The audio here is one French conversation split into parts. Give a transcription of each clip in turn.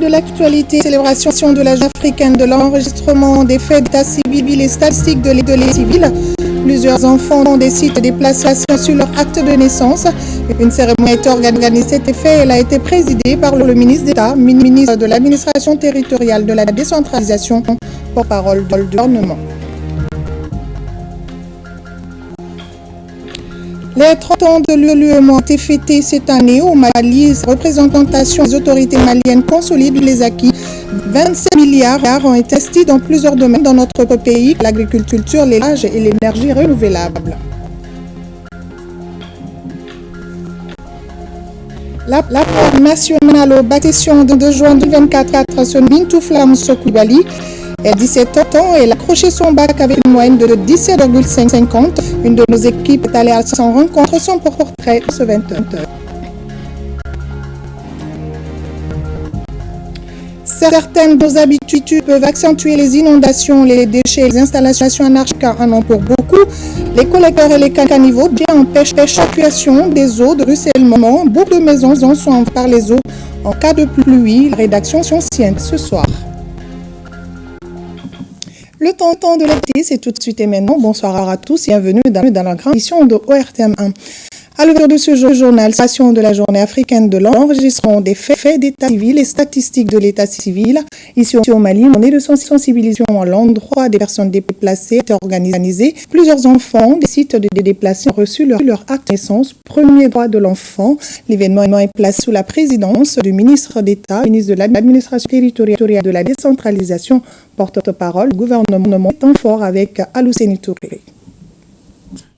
de l'actualité, célébration de la journée africaine de l'enregistrement des faits d'état civil et statistiques de l'état civil. Plusieurs enfants ont des sites déplacés sur leur acte de naissance. Une cérémonie a été organisée. Cet effet, elle a été présidée par le ministre d'État, ministre de l'administration territoriale, de la décentralisation, porte-parole du gouvernement. Les 30 ans de l'UEM ont été fêtés cette année au Mali. Représentation des autorités maliennes consolide les acquis. 27 milliards ont été investis dans plusieurs domaines dans notre pays, l'agriculture, l'élevage et l'énergie renouvelable. L'accord national au bâtiment de juin 2024 se Bintou Flamso Koulibaly. Elle a 17 ans et elle a accroché son bac avec une moyenne de 17,50. Une de nos équipes est allée à son rencontre, son portrait ce 21 heures. Certaines de nos habitudes peuvent accentuer les inondations, les déchets, les installations anarchiques en ont pour beaucoup. Les collecteurs et les caniveaux bien empêchent l'évacuation des eaux de ruissellement. Beaucoup de maisons en sont envahis par les eaux en cas de pluie. La rédaction tient ce soir. Le temps de l'été, c'est tout de suite et maintenant. Bonsoir à tous et bienvenue dans la grande édition de ORTM1. À l'ouverture de ce journal, station de la journée africaine de l'enregistrement des faits d'état civil et statistiques de l'état civil. Ici au Mali, on est de sensibilisation à l'endroit des personnes déplacées est organisé. Plusieurs enfants des sites de déplacés ont reçu leur acte de naissance, premier droit de l'enfant. L'événement est placé sous la présidence du ministre d'État, ministre de l'administration territoriale de la décentralisation, porte-parole du gouvernement, étant fort avec Alousseni Touré.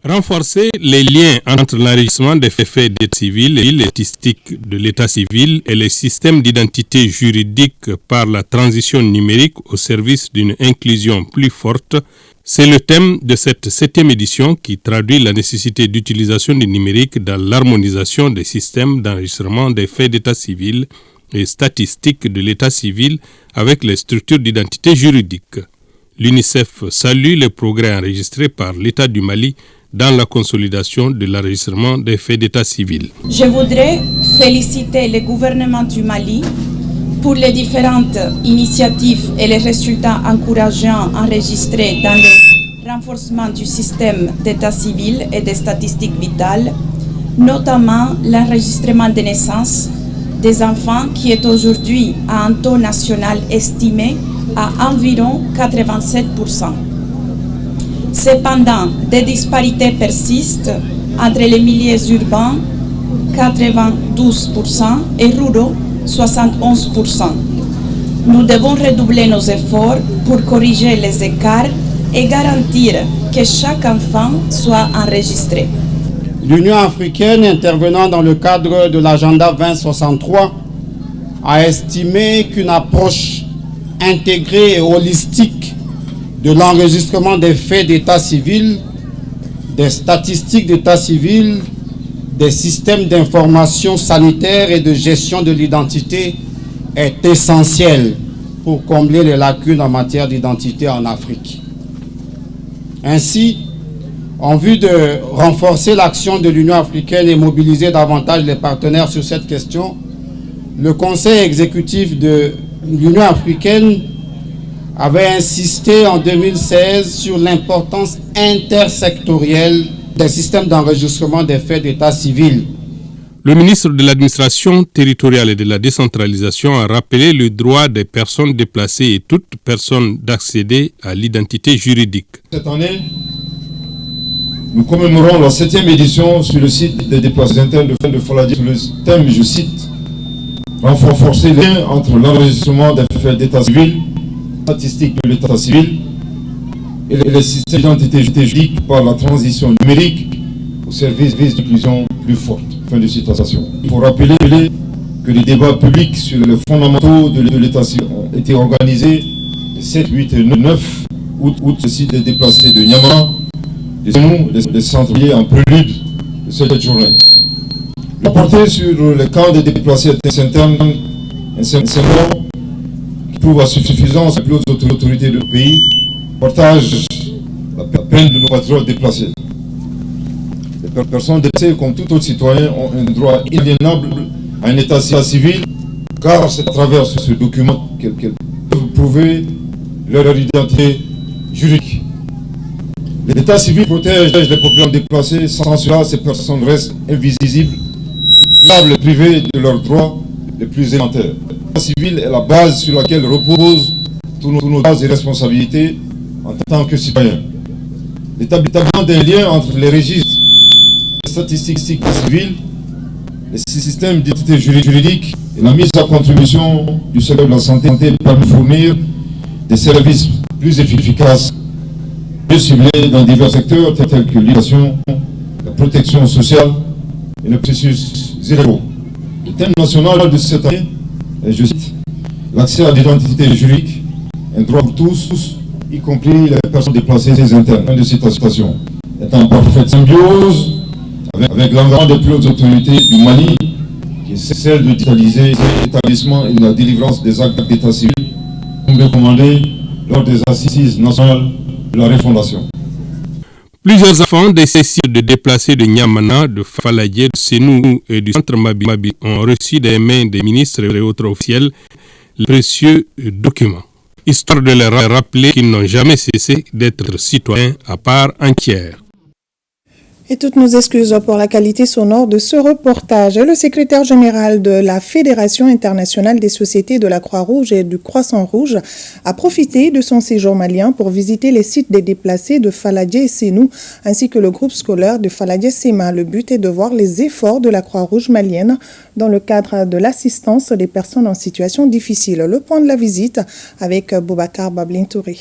Renforcer les liens entre l'enregistrement des faits d'état civil et les statistiques de l'état civil et les systèmes d'identité juridique par la transition numérique au service d'une inclusion plus forte, c'est le thème de cette 7e édition qui traduit la nécessité d'utilisation du numérique dans l'harmonisation des systèmes d'enregistrement des faits d'état civil et statistiques de l'état civil avec les structures d'identité juridique. L'UNICEF salue les progrès enregistrés par l'État du Mali dans la consolidation de l'enregistrement des faits d'état civil. Je voudrais féliciter le gouvernement du Mali pour les différentes initiatives et les résultats encourageants enregistrés dans le renforcement du système d'état civil et des statistiques vitales, notamment l'enregistrement des naissances des enfants qui est aujourd'hui à un taux national estimé à environ 87%. Cependant, des disparités persistent entre les milieux urbains, 92%, et ruraux, 71%. Nous devons redoubler nos efforts pour corriger les écarts et garantir que chaque enfant soit enregistré. L'Union africaine, intervenant dans le cadre de l'agenda 2063, a estimé qu'une approche intégrée et holistique de l'enregistrement des faits d'état civil, des statistiques d'état civil, des systèmes d'information sanitaire et de gestion de l'identité est essentielle pour combler les lacunes en matière d'identité en Afrique. Ainsi, en vue de renforcer l'action de l'Union africaine et mobiliser davantage les partenaires sur cette question, le Conseil exécutif de l'Union africaine avait insisté en 2016 sur l'importance intersectorielle des systèmes d'enregistrement des faits d'état civil. Le ministre de l'administration territoriale et de la décentralisation a rappelé le droit des personnes déplacées et toute personne d'accéder à l'identité juridique. Cette année, nous commémorons la 7e édition sur le site des déplacés internes de Foladi sous le thème, je cite, « Renforcer les liens entre l'enregistrement des faits d'état civil, statistiques de l'état civil et les systèmes d'identité juridique par la transition numérique au service d'inclusion plus forte. » Fin de citation. Il faut rappeler que les débats publics sur les fondamentaux de l'état civil ont été organisés le 7, 8 et 9 août sur le site des déplacés de Niamey, des centres en prélude de cette journée. Le porté sur les camps des déplacés internes, un symbole qui prouve à suffisance les autres autorités du pays, partage la peine de nos patriotes déplacés. Les personnes déplacées, comme tout autre citoyen, ont un droit inaliénable à un état civil car c'est à travers ce document qu'elles peuvent prouver leur identité juridique. L'état civil protège les populations déplacées, sans cela, ces personnes restent invisibles, vulnérables et privées de leurs droits les plus élémentaires. L'état civil est la base sur laquelle reposent tous nos droits et responsabilités en tant que citoyens. L'établissement d'un lien entre les registres, les statistiques civiles, les systèmes d'identité juridique et la mise à contribution du secteur de la santé permet de fournir des services plus efficaces, mieux ciblés dans divers secteurs tels que l'éducation, la protection sociale et le processus zéro. Le thème national de cette année est, je cite, l'accès à l'identité juridique, un droit pour tous, y compris les personnes déplacées internes. Fin de citation. Est en parfaite symbiose avec l'engagement des plus hautes autorités du Mali, qui est celle de digitaliser l'établissement et la délivrance des actes d'état civil, comme recommandé lors des assises nationales de la refondation. Plusieurs enfants des cessiles de déplacés de Niamana, de Faladje, de Sénou et du centre Mabi ont reçu des mains des ministres et autres officiels les précieux documents, histoire de leur rappeler qu'ils n'ont jamais cessé d'être citoyens à part entière. Et toutes nos excuses pour la qualité sonore de ce reportage. Le secrétaire général de la Fédération internationale des sociétés de la Croix-Rouge et du Croissant-Rouge a profité de son séjour malien pour visiter les sites des déplacés de Faladje et Sénou, ainsi que le groupe scolaire de Faladje-Sema. Le but est de voir les efforts de la Croix-Rouge malienne dans le cadre de l'assistance des personnes en situation difficile. Le point de la visite avec Boubacar Bablin Touré.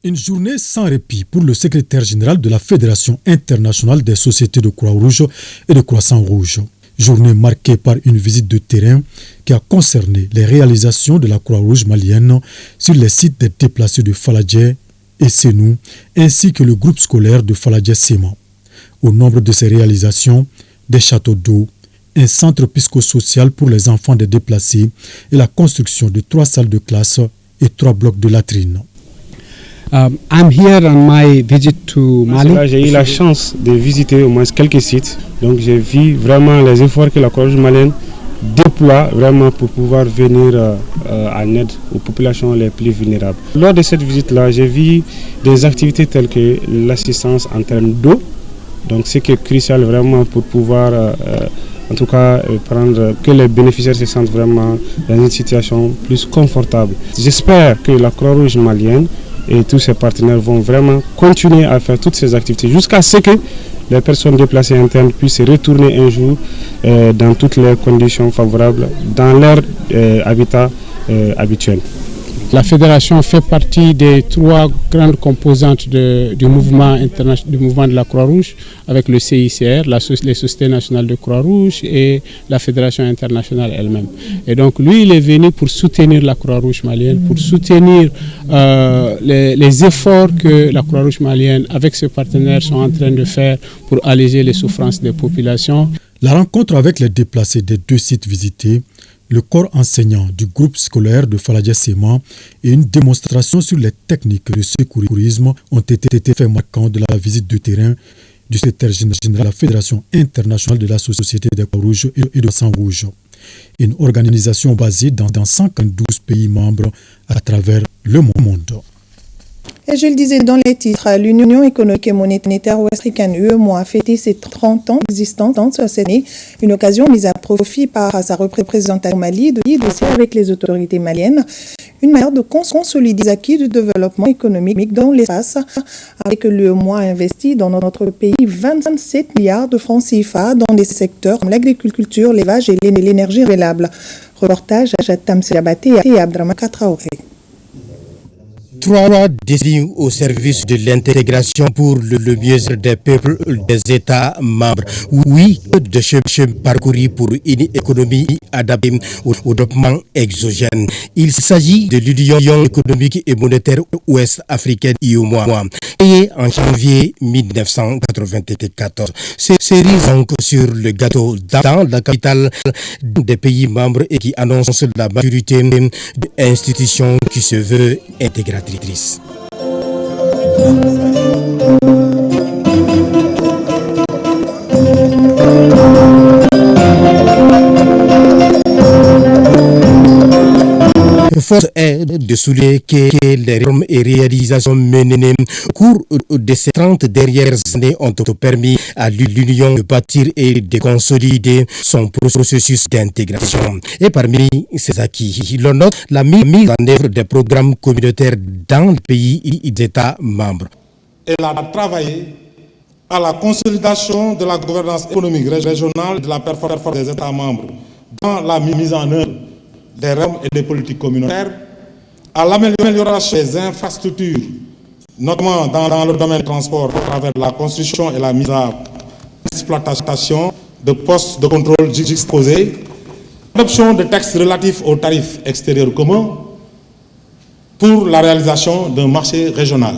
Une journée sans répit pour le secrétaire général de la Fédération internationale des sociétés de Croix-Rouge et de Croissant-Rouge. Journée marquée par une visite de terrain qui a concerné les réalisations de la Croix-Rouge malienne sur les sites des déplacés de Faladje et Sénou, ainsi que le groupe scolaire de Faladje-Sema. Au nombre de ces réalisations, des châteaux d'eau, un centre psychosocial pour les enfants des déplacés et la construction de 3 salles de classe et 3 blocs de latrines. I'm here on my visit to Mali. J'ai eu la chance de visiter au moins quelques sites. Donc j'ai vu vraiment les efforts que la Croix-Rouge malienne déploie vraiment pour pouvoir venir en aide aux populations les plus vulnérables. Lors de cette visite-là, j'ai vu des activités telles que l'assistance en termes d'eau. Donc ce qui est crucial vraiment pour pouvoir en tout cas prendre que les bénéficiaires se sentent vraiment dans une situation plus confortable. J'espère que la Croix-Rouge malienne et tous ses partenaires vont vraiment continuer à faire toutes ces activités jusqu'à ce que les personnes déplacées internes puissent retourner un jour dans toutes les conditions favorables dans leur habitat habituel. La fédération fait partie des 3 grandes composantes du mouvement de la Croix-Rouge, avec le CICR, les Sociétés nationales de Croix-Rouge et la Fédération internationale elle-même. Et donc lui, il est venu pour soutenir la Croix-Rouge malienne, pour soutenir les efforts que la Croix-Rouge malienne, avec ses partenaires, sont en train de faire pour alléger les souffrances des populations. La rencontre avec les déplacés des 2 sites visités, le corps enseignant du groupe scolaire de Faladje-Sema et une démonstration sur les techniques de secourisme ont été faits marquants de la visite de terrain du secrétaire général de la Fédération internationale de la Société des Croix-Rouges et de Sang-Rouge. Une organisation basée dans 112 pays membres à travers le monde. Et je le disais dans les titres, l'Union économique et monétaire ouest-africaine UEMOA a fêté ses 30 ans d'existence cette année, une occasion mise à profit par sa représentation au Mali de avec les autorités maliennes, une manière de consolider les acquis du développement économique dans l'espace, avec l'UEMOA investi dans notre pays 27 milliards de francs CFA dans des secteurs comme l'agriculture, l'élevage et l'énergie renouvelable. Reportage à Tamsi Abaté et Abdramaka Traoré. 3 désignés au service de l'intégration pour le mieux-être des peuples des États membres. Oui, de chemin parcouru pour une économie adaptée au développement exogène. Il s'agit de l'Union économique et monétaire ouest-africaine UEMOA, créée en janvier 1994. Cette série donc sur le gâteau dans la capitale des pays membres et qui annonce la maturité de l'institution qui se veut intégratrice. Force est de souligner que les réformes et réalisations menées au cours de ces 30 dernières années ont permis à l'Union de bâtir et de consolider son processus d'intégration. Et parmi ces acquis, l'on note la mise en œuvre des programmes communautaires dans les pays et des États membres. Elle a travaillé à la consolidation de la gouvernance économique régionale de la performance des États membres dans la mise en œuvre des réformes et des politiques communautaires, à l'amélioration des infrastructures, notamment dans le domaine du transport à travers la construction et la mise en exploitation de postes de contrôle juxtaposés, l'adoption de textes relatifs aux tarifs extérieurs communs pour la réalisation d'un marché régional.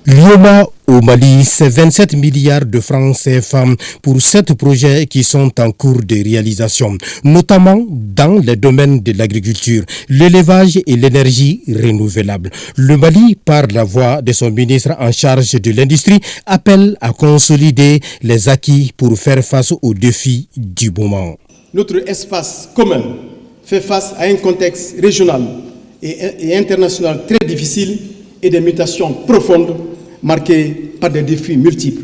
L'IOMA au Mali, c'est 27 milliards de francs CFA pour 7 projets qui sont en cours de réalisation, notamment dans les domaines de l'agriculture, l'élevage et l'énergie renouvelable. Le Mali, par la voix de son ministre en charge de l'industrie, appelle à consolider les acquis pour faire face aux défis du moment. Notre espace commun fait face à un contexte régional et international très difficile et des mutations profondes marquées par des défis multiples,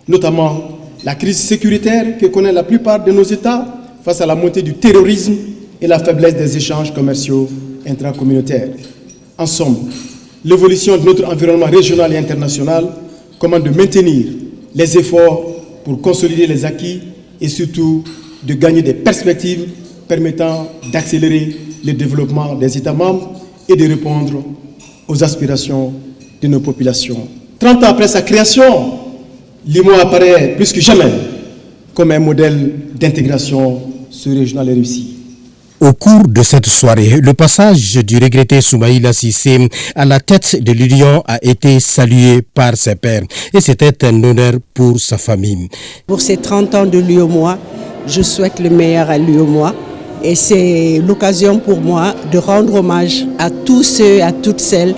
notamment la crise sécuritaire que connaît la plupart de nos États face à la montée du terrorisme et la faiblesse des échanges commerciaux intracommunautaires. En somme, l'évolution de notre environnement régional et international commande de maintenir les efforts pour consolider les acquis et surtout de gagner des perspectives permettant d'accélérer le développement des États membres et de répondre aux aspirations de nos populations. 30 ans après sa création, l'IMOA apparaît plus que jamais comme un modèle d'intégration sous-régionale réussie. Au cours de cette soirée, le passage du regretté Soumaïla Cissé à la tête de l'Union a été salué par ses pairs et c'était un honneur pour sa famille. Pour ces 30 ans de l'UOMOA, je souhaite le meilleur à l'UOMOA et c'est l'occasion pour moi de rendre hommage à tous ceux et à toutes celles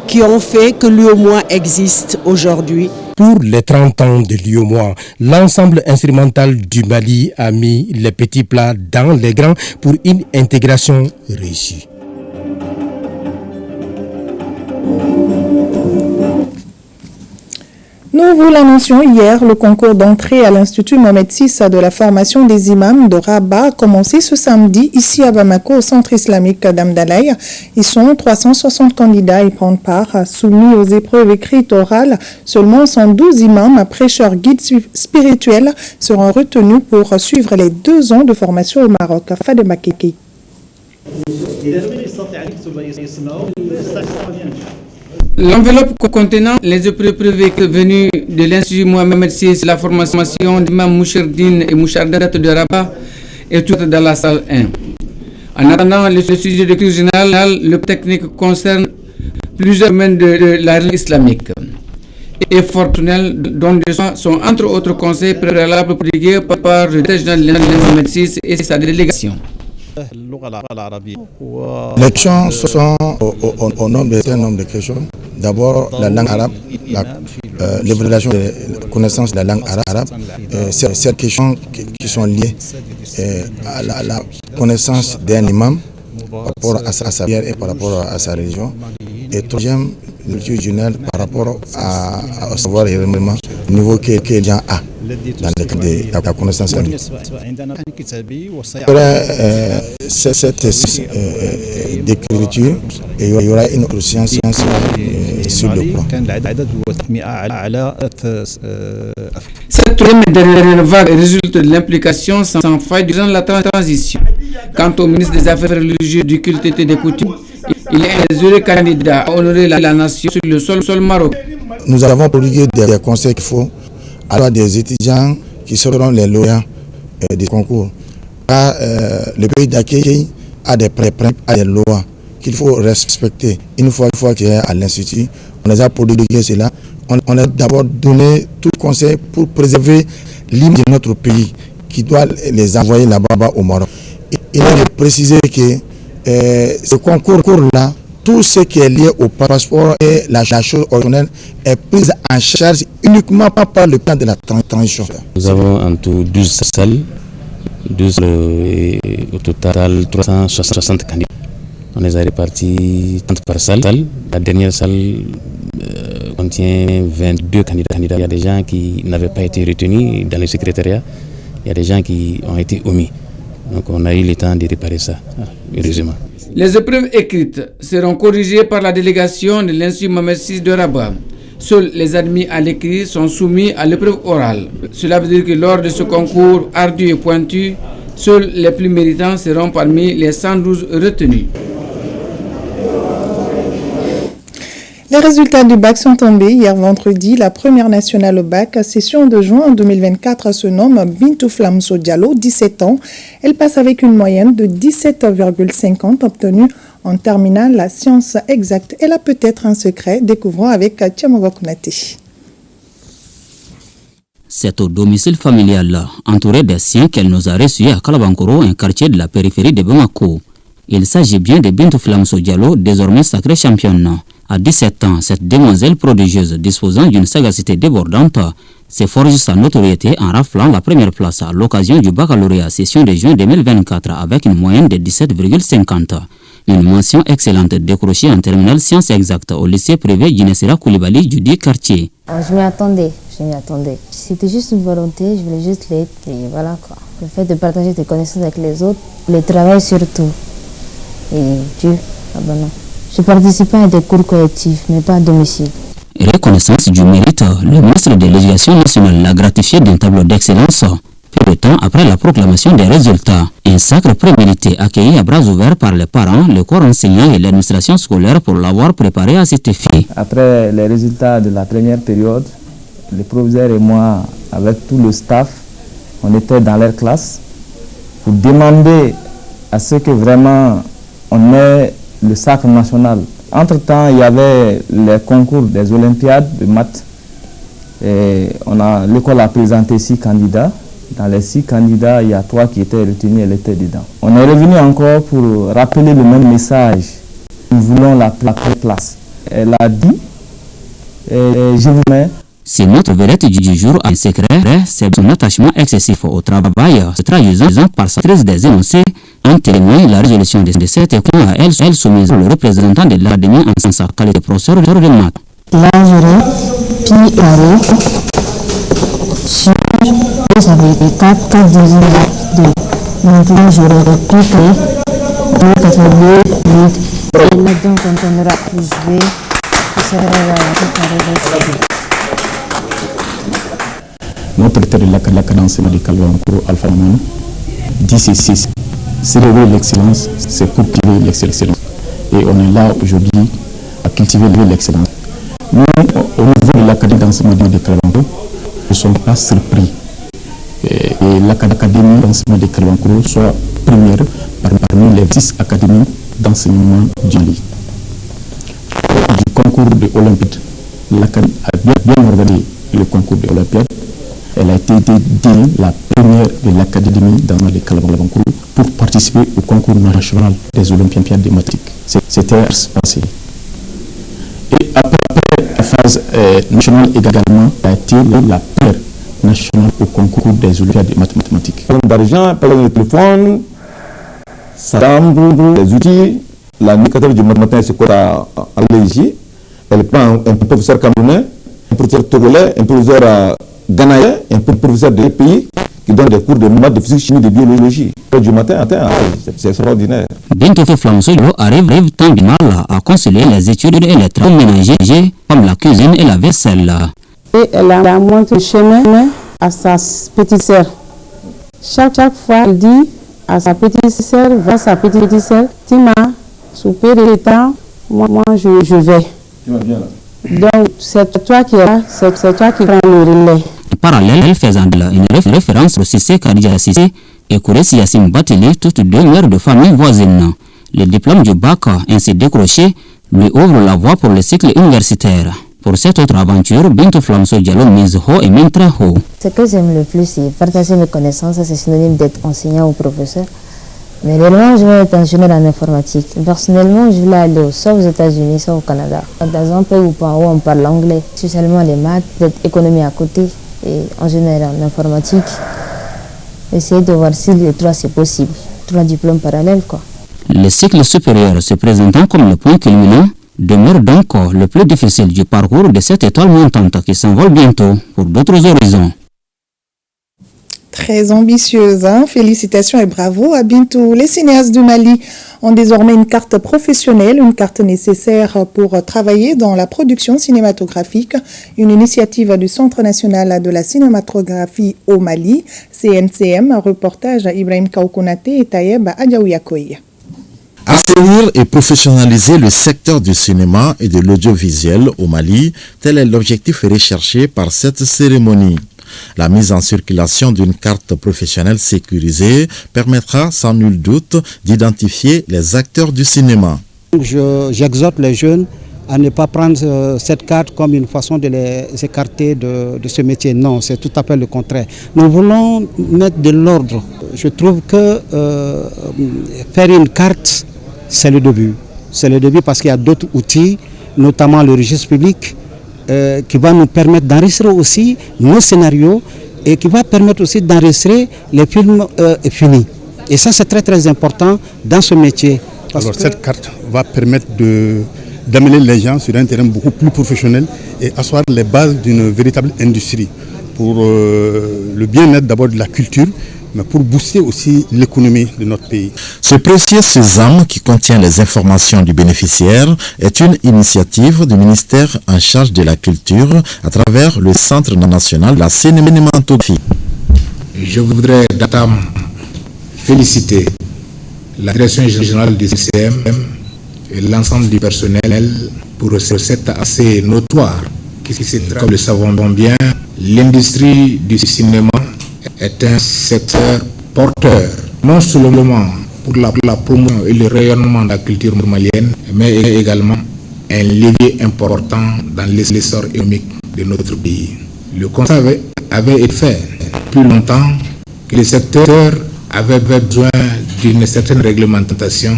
qui ont fait que l'UOMOA existe aujourd'hui. Pour les 30 ans de l'UOMOA, l'ensemble instrumental du Mali a mis les petits plats dans les grands pour une intégration réussie. Nous vous l'annoncions hier, le concours d'entrée à l'Institut Mohamed VI de la formation des imams de Rabat a commencé ce samedi ici à Bamako au centre islamique d'Amdalaï. Ils sont 360 candidats à y prendre part. Soumis aux épreuves écrites orales, seulement 112 imams, prêcheurs, guides spirituels seront retenus pour suivre les 2 ans de formation au Maroc. Fadema Keke. L'enveloppe contenant les épreuves venues de l'Institut Mohamed VI, la formation d'imam Moucherdine et Mouchardat de Rabat est toute dans la salle 1. En attendant le sujet de culture générale, le technique concerne plusieurs domaines de la religion islamique et fortunel, dont des sont entre autres conseils préalables promulgués par le directeur général de l'Institut Mohamed VI et sa délégation. Les questions sont au nombre de questions. D'abord, la langue arabe, l'évaluation des connaissances de la langue arabe. Ces questions qui sont liées à la connaissance d'un imam par rapport à sa prière et par rapport à sa religion. Et troisième, l'étude générale par rapport à savoir et le niveau que les gens ont dans le cadre de la connaissance de cette d'écriture et il y aura une autre science sur le point. Cette troisième et dernière vague résulte de l'implication sans faille durant la transition. Quant au ministre des Affaires religieuses, du culte et des coutumes, il est un heureux candidat à honorer la nation sur le sol marocain. Nous avons promulgué des conseils qu'il faut à des étudiants qui seront les lauréats des concours. Car le pays d'accueil a des lois qu'il faut respecter. Une fois qu'il est à l'Institut, on les a promulgué cela. On a d'abord donné tout conseil pour préserver l'image de notre pays qui doit les envoyer là-bas au Maroc. Il est de préciser que ce concours-là, tout ce qui est lié au passeport et la chose originelle est prise en charge uniquement par le plan de la transition. Nous avons en tout 12 salles, et au total 360 candidats. On les a répartis 30 par salle. La dernière salle contient 22 candidats. Il y a des gens qui n'avaient pas été retenus dans le secrétariat. Il y a des gens qui ont été omis. Donc on a eu le temps de réparer ça, heureusement. Les épreuves écrites seront corrigées par la délégation de l'Institut Mohamed VI de Rabat. Seuls les admis à l'écrit sont soumis à l'épreuve orale. Cela veut dire que lors de ce concours ardu et pointu, seuls les plus méritants seront parmi les 112 retenus. Les résultats du bac sont tombés hier vendredi. La première nationale au bac, session de juin 2024, se nomme Bintou Flamso Diallo, 17 ans. Elle passe avec une moyenne de 17,50 obtenue en terminale la science exacte. Elle a peut-être un secret, découvrons avec Tiamogo Konaté. C'est au domicile familial, entouré des siens, qu'elle nous a reçus à Kalabankoro, un quartier de la périphérie de Bamako. Il s'agit bien de Bintou Flamso Diallo, désormais sacrée championne. À 17 ans, cette demoiselle prodigieuse disposant d'une sagacité débordante se forge sa notoriété en raflant la première place à l'occasion du baccalauréat session de juin 2024 avec une moyenne de 17,50. Une mention excellente décrochée en terminale sciences exactes au lycée privé Guinessera Koulibaly du dit quartier. Je m'y attendais. C'était juste une volonté, je voulais juste l'être et voilà quoi. Le fait de partager tes connaissances avec les autres, le travail surtout. Et Dieu, abandonne. Je participais à des cours collectifs, mais pas à domicile. Reconnaissance du mérite, le ministre de l'Éducation nationale l'a gratifié d'un tableau d'excellence peu de temps après la proclamation des résultats. Un sacre prémédité accueilli à bras ouverts par les parents, le corps enseignant et l'administration scolaire pour l'avoir préparé à cet effet. Après les résultats de la première période, le proviseur et moi, avec tout le staff, on était dans leur classe pour demander à ce que vraiment on ait le sacre national. Entre-temps, il y avait les concours des Olympiades de maths. L'école a présenté 6 candidats. Dans les 6 candidats, il y a 3 qui étaient retenus, elle était dedans. On est revenu encore pour rappeler le même message. Nous voulons la place. Elle a dit, je vous mets. C'est notre vedette du jour en secret, c'est son attachement excessif au travail, se traduisant par sa maîtrise des énoncés. En témoigne la résolution de cette école à elle soumise le représentant de l'académie en sa qualité de professeur de maths. Là, j'aurais pu aller sur j'avais été 4 divisions de 2. Maintenant, j'aurais pu créer 2,82, 8. Et là-dedans, quand on aura pu jouer, on sera réparé. Notre directeur de l'académie médicale Alpha Mono dit ceci. Célébrer l'excellence, c'est cultiver l'excellence. Et on est là aujourd'hui à cultiver l'excellence. Nous, au niveau de l'académie d'enseignement de Kalabankoro, nous ne sommes pas surpris. Et l'académie d'enseignement de Kalabankoro soit première parmi les 10 académies d'enseignement du Mali. Du concours de Olympiade, l'académie a bien organisé le concours de Olympiade. Elle a été dédiée la première de l'académie dans le Kalabankoro pour participer au concours national des Olympiades de mathématiques. C'était passé. Et après la phase nationale également, elle a été la première nationale au concours des Olympiades de mathématiques. D'argent, par le téléphone, ça les outils, la nuit 4h du matin, c'est quoi à l'énergie. Elle prend un professeur camerounais, un professeur togolais, un professeur ghanéen, un professeur de pays qui donne des cours de maths, de physique, chimie, de biologie. Du matin, c'est extraordinaire. Bintou Flamso Diallo arrive tant bien mal à concilier les études et les travaux ménagers comme la cuisine et la vaisselle. Et elle a montré le chemin à sa petite sœur. Chaque fois, elle dit à sa petite sœur, va sa petite sœur, Tima, souper de temps, moi je vais. Tu vas bien là. Donc, c'est toi qui es là, c'est toi qui prends le relais. Parallèle faisant une référence au Cissé Khadija Cissé et Kouressi Yassine Batili, toutes deux mères de famille voisines. Le diplôme du bac ainsi décroché lui ouvre la voie pour le cycle universitaire. Pour cette autre aventure, Bintou Flamso Diallo mise haut et mène très haut. Ce que j'aime le plus, c'est partager mes connaissances. C'est synonyme d'être enseignant ou professeur. Mais réellement, je veux être ingénieur en informatique. Personnellement, je voulais aller soit aux États-Unis, soit au Canada. Dans un pays où on parle anglais, spécialement les maths, peut-être économie à côté et ingénieur en informatique. Essayer de voir si les 3 c'est possible. 3 diplômes parallèles, quoi. Le cycle supérieur se présentant comme le point culminant demeure donc le plus difficile du parcours de cette étoile montante qui s'envole bientôt pour d'autres horizons. Très ambitieuse, hein? Félicitations et bravo à Bintou. Les cinéastes du Mali ont désormais une carte professionnelle, une carte nécessaire pour travailler dans la production cinématographique, une initiative du Centre national de la cinématographie au Mali, CNCM, reportage à Ibrahim Kaoukounate et Tayeb Adjaouyakoy. Assainir et professionnaliser le secteur du cinéma et de l'audiovisuel au Mali, tel est l'objectif recherché par cette cérémonie. La mise en circulation d'une carte professionnelle sécurisée permettra sans nul doute d'identifier les acteurs du cinéma. J'exhorte les jeunes à ne pas prendre cette carte comme une façon de les écarter de ce métier. Non, c'est tout à fait le contraire. Nous voulons mettre de l'ordre. Je trouve que faire une carte, c'est le début. C'est le début parce qu'il y a d'autres outils, notamment le registre public, qui va nous permettre d'enregistrer aussi nos scénarios et qui va permettre aussi d'enregistrer les films finis. Et ça, c'est très très important dans ce métier. Alors cette carte va permettre d'amener les gens sur un terrain beaucoup plus professionnel et asseoir les bases d'une véritable industrie pour le bien-être d'abord de la culture, mais pour booster aussi l'économie de notre pays. Ce précieux sésame qui contient les informations du bénéficiaire est une initiative du ministère en charge de la culture à travers le Centre national de la cinématographie. Je voudrais d'abord féliciter la direction générale du CCM et l'ensemble du personnel pour cette assez notoire qui, comme le savons bien, l'industrie du cinéma est un secteur porteur, non seulement pour la promotion et le rayonnement de la culture malienne, mais également un levier important dans l'essor économique de notre pays. Le constat avait été fait depuis longtemps que le secteur avait besoin d'une certaine réglementation.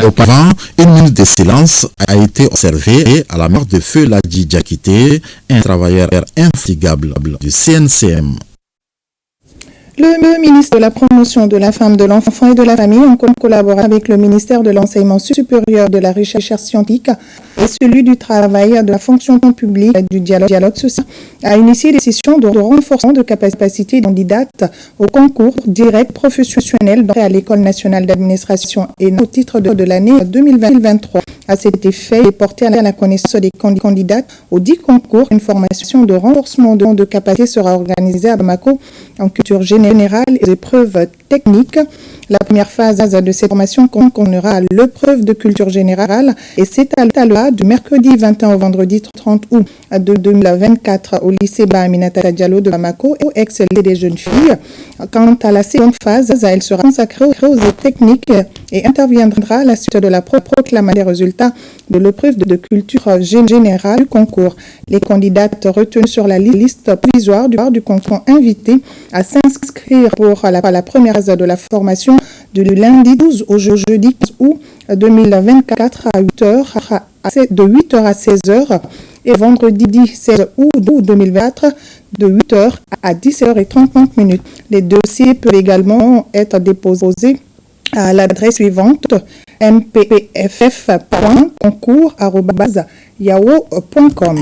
Auparavant, une minute de silence a été observée à la mort de Feu Ladji Diakité, un travailleur infatigable du CNCM. Le ministre de la Promotion de la Femme, de l'Enfant et de la Famille, en collaborant avec le ministère de l'Enseignement supérieur, de la Recherche scientifique et celui du Travail, de la Fonction publique et du dialogue social, a initié des sessions de renforcement de capacité des candidates au concours direct professionnel à l'École nationale d'administration et au titre de l'année 2023. À cet effet, est porté à la connaissance des candidates aux 10 concours. Une formation de renforcement de capacité sera organisée à Bamako en culture générale et épreuves techniques. La première phase de cette formation concernera l'épreuve de culture générale et s'étalera du mercredi 21 au vendredi 30 août 2024 au lycée Aminata Diallo de Bamako et au ex-lycée des jeunes filles. Quant à la seconde phase, elle sera consacrée aux techniques et interviendra à la suite de la proclamation des résultats de l'épreuve de culture générale du concours. Les candidates retenues sur la liste provisoire du concours invités à s'inscrire pour la première phase de la formation du lundi 12 au jeudi 15 août 2024 à 8h, de 8h à 16h et vendredi 16 août 2024 de 8h à 17h30. Les dossiers peuvent également être déposés à l'adresse suivante mpff.concours@yahoo.com.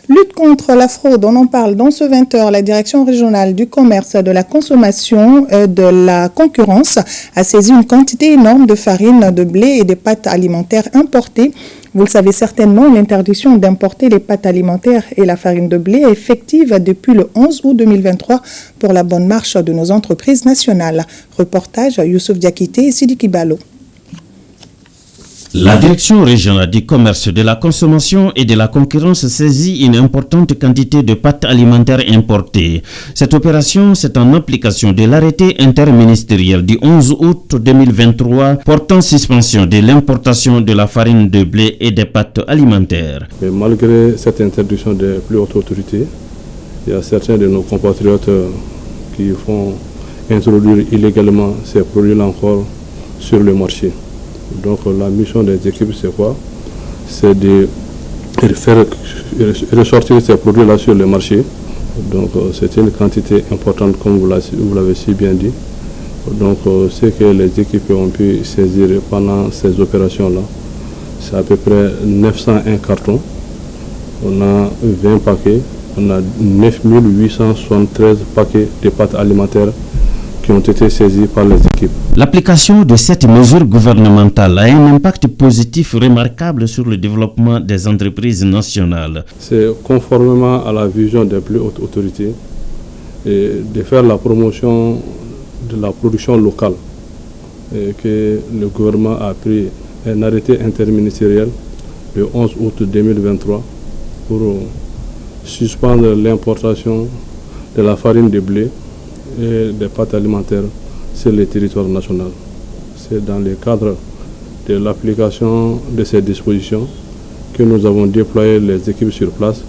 Lutte contre la fraude, on en parle dans ce 20h. La direction régionale du commerce, de la consommation et de la concurrence a saisi une quantité énorme de farine, de blé et de pâtes alimentaires importées. Vous le savez certainement, l'interdiction d'importer les pâtes alimentaires et la farine de blé est effective depuis le 11 août 2023 pour la bonne marche de nos entreprises nationales. Reportage Youssouf Diakité et Sidi Kibalo. La direction régionale du commerce, de la consommation et de la concurrence saisit une importante quantité de pâtes alimentaires importées. Cette opération, c'est en application de l'arrêté interministériel du 11 août 2023 portant suspension de l'importation de la farine de blé et des pâtes alimentaires. Mais malgré cette interdiction des plus hautes autorités, il y a certains de nos compatriotes qui font introduire illégalement ces produits-là encore sur le marché. Donc la mission des équipes, c'est quoi? C'est de faire ressortir ces produits-là sur le marché. Donc c'est une quantité importante, comme vous l'avez si bien dit. Donc ce que les équipes ont pu saisir pendant ces opérations-là, c'est à peu près 901 cartons. On a 20 paquets, on a 9873 paquets de pâtes alimentaires qui ont été saisis par les équipes. L'application de cette mesure gouvernementale a un impact positif remarquable sur le développement des entreprises nationales. C'est conformément à la vision des plus hautes autorités et de faire la promotion de la production locale et que le gouvernement a pris un arrêté interministériel le 11 août 2023 pour suspendre l'importation de la farine de blé et des pâtes alimentaires sur le territoire national. C'est dans le cadre de l'application de ces dispositions que nous avons déployé les équipes sur place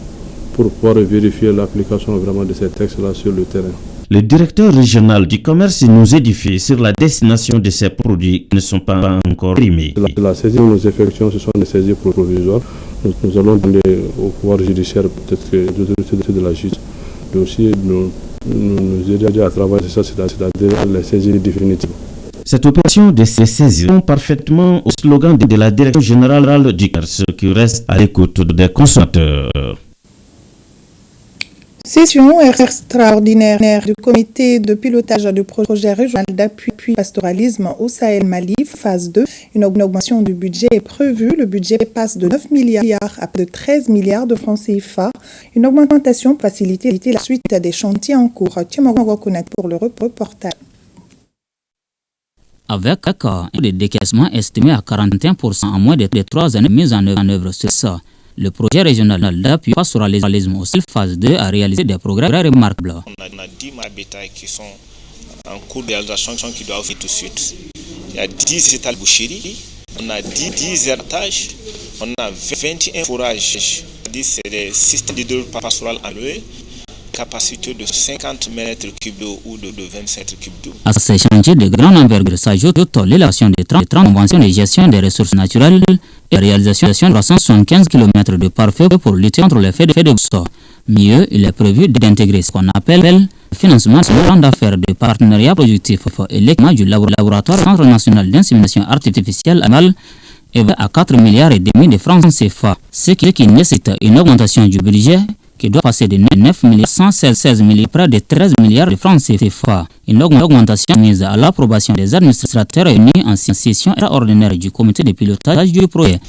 pour pouvoir vérifier l'application vraiment de ces textes-là sur le terrain. Le directeur régional du commerce nous édifie sur la destination de ces produits qui ne sont pas encore primés. La saisie que nous effectuons, ce sont des saisies provisoires. Nous allons demander au pouvoir judiciaire, peut-être que les autorités de la justice, de aussi nous aider à travailler sur ça, c'est-à-dire les saisies définitives. Cette opération de ces saisies répond parfaitement au slogan de la Direction générale du commerce qui reste à l'écoute des consommateurs. Session extraordinaire du comité de pilotage du projet régional d'appui pastoralisme au Sahel Mali, phase 2. Une augmentation du budget est prévue. Le budget passe de 9 milliards à plus de 13 milliards de francs CFA. Une augmentation pour faciliter la suite des chantiers en cours. Tiens, on reconnaître pour le reportage. Avec des décaissements estimés à 41% en moins de 3 années mises en œuvre sur ça, le projet régional d'appui pastoralisme au phase 2 a réalisé des progrès remarquables. On a 10 mares bétail qui sont en cours de réalisation qui doivent faire tout de suite. Il y a 10 étals boucheries, on a 10 hertages, on a 21 fourrages. C'est des systèmes de pastoral annuels, capacité de 50 mètres cubes d'eau ou de 25 mètres cubes d'eau. À ces chantiers de grande envergure s'ajoute l'élaboration des 30 conventions de gestion des ressources naturelles et la réalisation de 375 km de pare-feu pour lutter contre l'effet de sol. Mieux, il est prévu d'intégrer ce qu'on appelle le financement de plan d'affaires de partenariat productif et l'équipement du laboratoire Centre national d'insémination artificielle annuelle évalué à 4 milliards et demi de francs CFA, ce qui nécessite une augmentation du budget qui doit passer de 9 116 milliards près de 13 milliards de francs CFA. Une augmentation mise à l'approbation des administrateurs réunis en session extraordinaire du comité de pilotage du projet.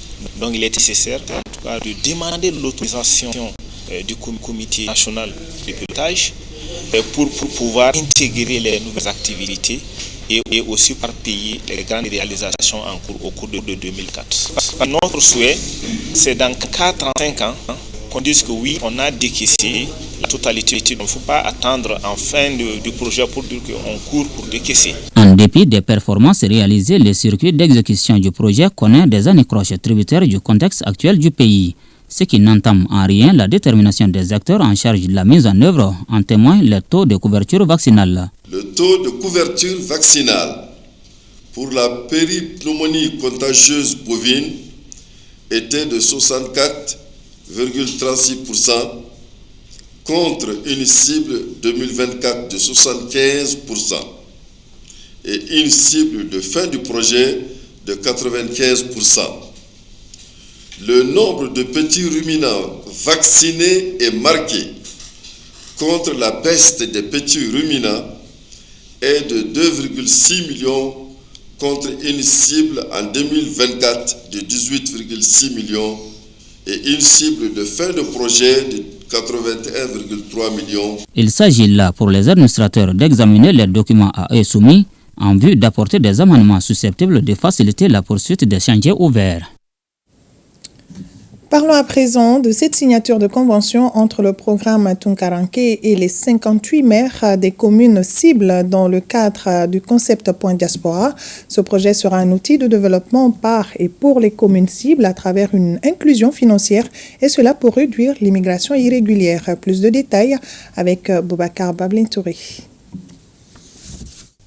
Donc il est nécessaire en tout cas de demander l'autorisation du comité national de pilotage pour pouvoir intégrer les nouvelles activités et aussi par payer les grandes réalisations en cours au cours de 2004. Notre souhait, c'est dans 4 ans, 5 ans, qu'on dise que oui, on a décaissé la totalité. Il ne faut pas attendre en fin du projet pour dire qu'on court pour décaisser. En dépit des performances réalisées, le circuit d'exécution du projet connaît des anicroches tributaires du contexte actuel du pays, ce qui n'entame en rien la détermination des acteurs en charge de la mise en œuvre, en témoigne le taux de couverture vaccinale. Le taux de couverture vaccinale pour la péripneumonie contagieuse bovine était de 64,36% contre une cible 2024 de 75% et une cible de fin du projet de 95%. Le nombre de petits ruminants vaccinés est marqué contre la peste des petits ruminants est de 2,6 millions contre une cible en 2024 de 18,6 millions et une cible de fin de projet de 81,3 millions. Il s'agit là pour les administrateurs d'examiner les documents à eux soumis en vue d'apporter des amendements susceptibles de faciliter la poursuite des chantiers ouverts. Parlons à présent de cette signature de convention entre le programme Tunkaranke et les 58 maires des communes cibles dans le cadre du concept Point Diaspora. Ce projet sera un outil de développement par et pour les communes cibles à travers une inclusion financière et cela pour réduire l'immigration irrégulière. Plus de détails avec Boubacar Bablin-Touré.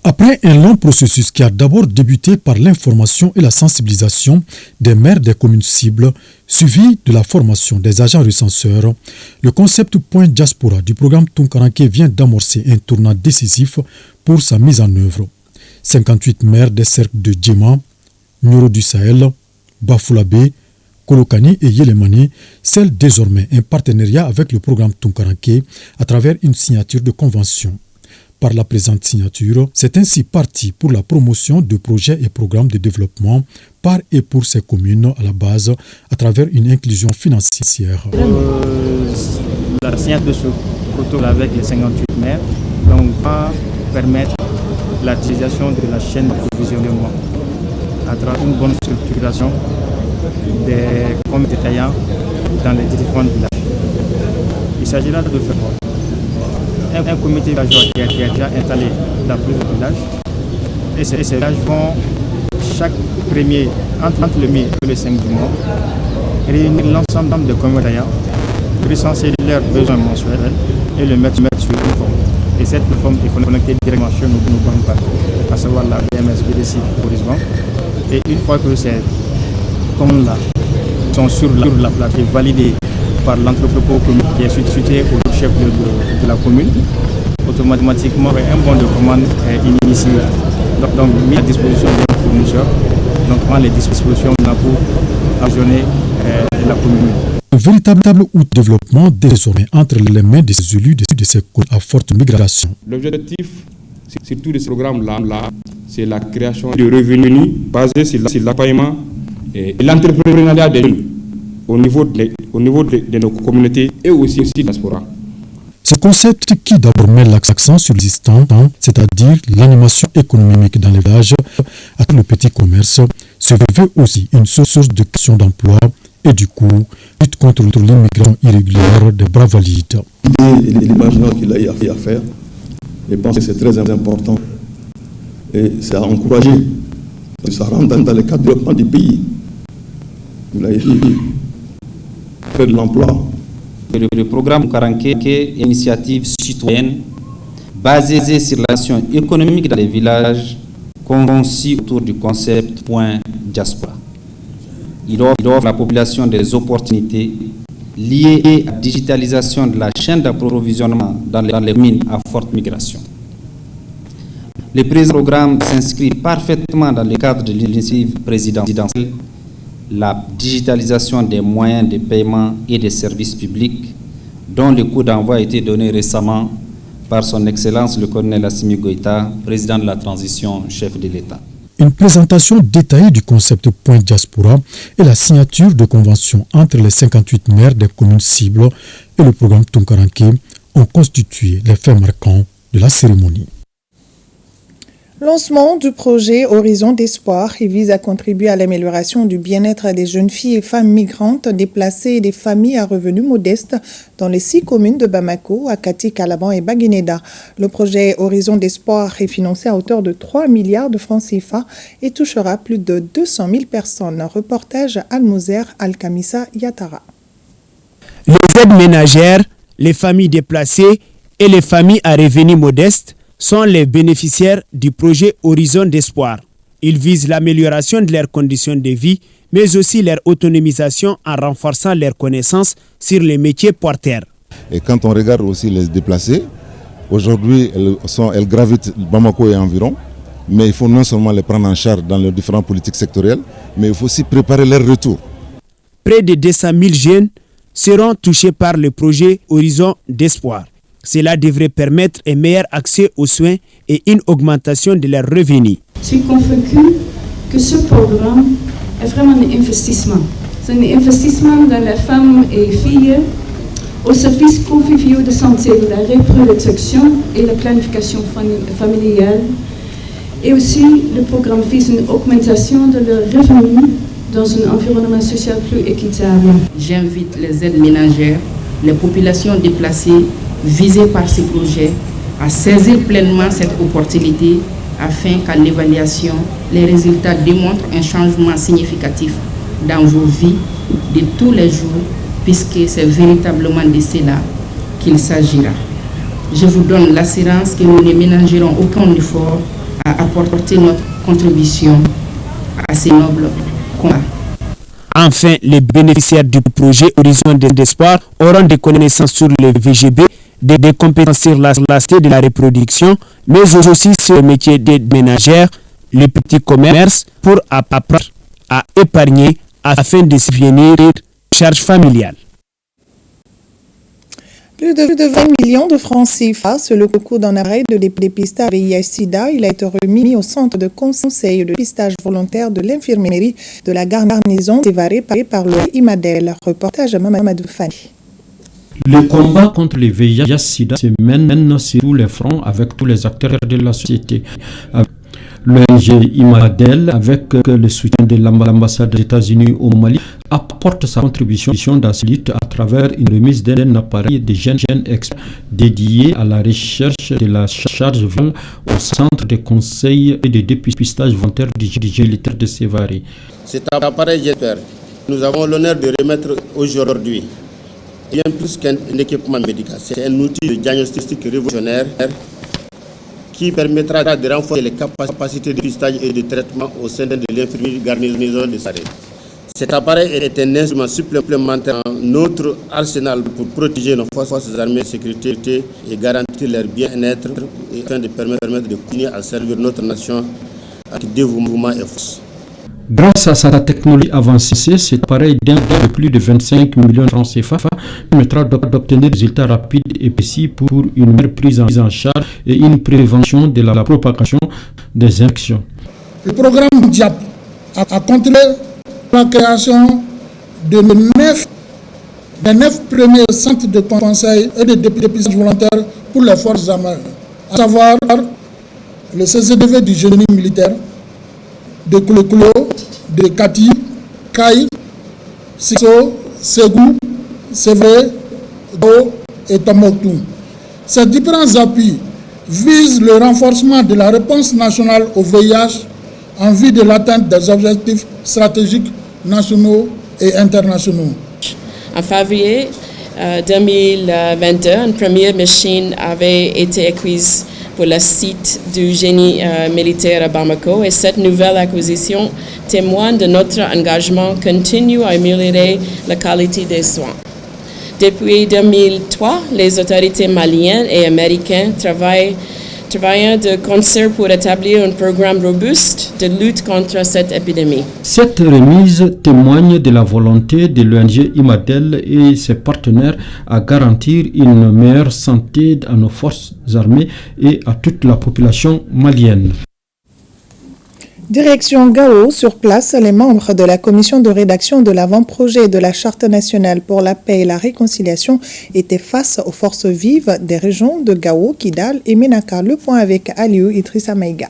Après un long processus qui a d'abord débuté par l'information et la sensibilisation des maires des communes cibles, suivi de la formation des agents recenseurs, le concept Point Diaspora du programme Tunkaranke vient d'amorcer un tournant décisif pour sa mise en œuvre. 58 maires des cercles de Djema, Nyoro du Sahel, Bafoulabé, Kolokani et Yelemani scellent désormais un partenariat avec le programme Tunkaranke à travers une signature de convention. Par la présente signature, c'est ainsi parti pour la promotion de projets et programmes de développement par et pour ces communes à la base à travers une inclusion financière. La signature de ce protocole avec les 58 maires donc, va permettre l'utilisation de la chaîne d'approvisionnement à travers une bonne structuration des communes détaillants dans les différents villages. Il s'agira de faire un comité villageois qui a déjà installé dans plusieurs villages et ces villages vont chaque premier, entre le mai et le 5 du mois, réunir l'ensemble des communes détaillants, recenser leurs besoins mensuels et le mettre sur une forme. Et cette forme est connectée directement sur nos banques, à savoir la BMS, BDC, Tourisme. Et une fois que ces communes-là sont sur la plateforme validée par l'entrepôt qui est situé au chef de la commune, automatiquement un bon de commande est initié. Donc mis à disposition d'un fournisseur, donc prend les dispositions pour actionner la commune. Un véritable outil de développement désormais entre les mains des élus de ces communes à forte migration. L'objectif, surtout de ce programme-là, c'est la création de revenus basés sur l'accompagnement et l'entrepreneuriat des jeunes au niveau de nos communautés et aussi diaspora. Ce concept qui d'abord met l'accent sur l'existant, c'est-à-dire l'animation économique dans les villages, avec le petit commerce, se veut aussi une source de création d'emploi et du coup, lutte contre l'immigration irrégulière des bras valides. L'imaginaire qu'il a eu à faire, je pense que c'est très important et c'est à encourager. Ça rentre dans le cadre du développement du pays. Vous l'avez dit, faire de l'emploi. Le programme Tunkaranke est une initiative citoyenne basée sur l'action économique dans les villages, conçue autour du concept point diaspora. Il offre à la population des opportunités liées à la digitalisation de la chaîne d'approvisionnement dans les mines à forte migration. Le présent programme s'inscrit parfaitement dans le cadre de l'initiative présidentielle, la digitalisation des moyens de paiement et des services publics, dont le coup d'envoi a été donné récemment par son Excellence le colonel Assimi Goïta, président de la transition, chef de l'État. Une présentation détaillée du concept point diaspora et la signature de convention entre les 58 maires des communes cibles et le programme Tunkaranke ont constitué les faits marquants de la cérémonie. Lancement du projet Horizon d'Espoir, il vise à contribuer à l'amélioration du bien-être des jeunes filles et femmes migrantes déplacées et des familles à revenus modestes dans les 6 communes de Bamako, Akati, Calaban et Baguineda. Le projet Horizon d'Espoir est financé à hauteur de 3 milliards de francs CFA et touchera plus de 200 000 personnes. Reportage Al-Mouzer Al-Kamissa Yatara. Les aides ménagères, les familles déplacées et les familles à revenus modestes sont les bénéficiaires du projet Horizon d'Espoir. Il vise l'amélioration de leurs conditions de vie, mais aussi leur autonomisation en renforçant leurs connaissances sur les métiers porteurs. Et quand on regarde aussi les déplacés, aujourd'hui elles gravitent Bamako et environ, mais il faut non seulement les prendre en charge dans les différentes politiques sectorielles, mais il faut aussi préparer leur retour. Près de 200 000 jeunes seront touchés par le projet Horizon d'Espoir. Cela devrait permettre un meilleur accès aux soins et une augmentation de leurs revenus. Je suis convaincue que ce programme est vraiment un investissement. C'est un investissement dans les femmes et filles au service conviviaux de santé, de la reproduction et la planification familiale. Et aussi, le programme vise une augmentation de leurs revenus dans un environnement social plus équitable. J'invite les aides ménagères, les populations déplacées visées par ces projets à saisir pleinement cette opportunité afin qu'à l'évaluation, les résultats démontrent un changement significatif dans vos vies de tous les jours, puisque c'est véritablement de cela qu'il s'agira. Je vous donne l'assurance que nous ne ménagerons aucun effort à apporter notre contribution à ces nobles combats. Enfin, les bénéficiaires du projet Horizon d'Espoir auront des connaissances sur le VGB, des compétences sur l'aspect de la reproduction, mais aussi sur le métier d'aide ménagère, le petit commerce, pour apprendre à épargner afin de subvenir aux charges familiales. Plus de 20 millions de francs CFA sur le concours d'un arrêt de dépistage VIH-Sida. Il a été remis au centre de conseil de dépistage volontaire de l'infirmerie de la garnison sévarée par le IMADEL. Reportage à Mamadou Fani. Le combat contre le VIH-Sida se mène sur tous les fronts avec tous les acteurs de la société. L'ONG IMADEL, avec le soutien de l'ambassade des États-Unis au Mali, apporte sa contribution dans cette lutte à travers une remise d'un appareil de jeunes experts dédiés à la recherche de la charge virale au centre de conseil et de dépistage volontaire du militaire de Sévaré. Cet appareil JEPER, nous avons l'honneur de remettre aujourd'hui, bien plus qu'un équipement médical, c'est un outil de diagnostic révolutionnaire qui permettra de renforcer les capacités de dépistage et de traitement au sein de l'infirmerie garnison de Sévaré. Cet appareil est un instrument supplémentaire dans notre arsenal pour protéger nos forces armées de sécurité et garantir leur bien-être et afin de permettre de continuer à servir notre nation avec dévouement et force. Grâce à sa technologie avancée, cet appareil d'un de plus de 25 millions de francs CFA permettra d'obtenir des résultats rapides et précis pour une meilleure prise en charge et une prévention de la propagation des infections. Le programme DIAP a contribué la création de 9 premiers centres de conseil et de dépistage volontaire pour les forces armées, à savoir le CCDV du génie militaire, de Kolokolo, de Kati, Kai, Siso, Ségou, Sévé, Do et Tomoktou. Ces différents appuis visent le renforcement de la réponse nationale au VIH en vue de l'atteinte des objectifs stratégiques nationaux et internationaux. En février 2022, une première machine avait été acquise pour le site du génie militaire à Bamako et cette nouvelle acquisition témoigne de notre engagement continu à améliorer la qualité des soins. Depuis 2003, les autorités maliennes et américaines travaillent de concert pour établir un programme robuste de lutte contre cette épidémie. Cette remise témoigne de la volonté de l'ONG IMADEL et ses partenaires à garantir une meilleure santé à nos forces armées et à toute la population malienne. Direction Gao, sur place, les membres de la commission de rédaction de l'avant-projet de la Charte nationale pour la paix et la réconciliation étaient face aux forces vives des régions de Gao, Kidal et Menaka. Le point avec Aliou Idrissa Maïga.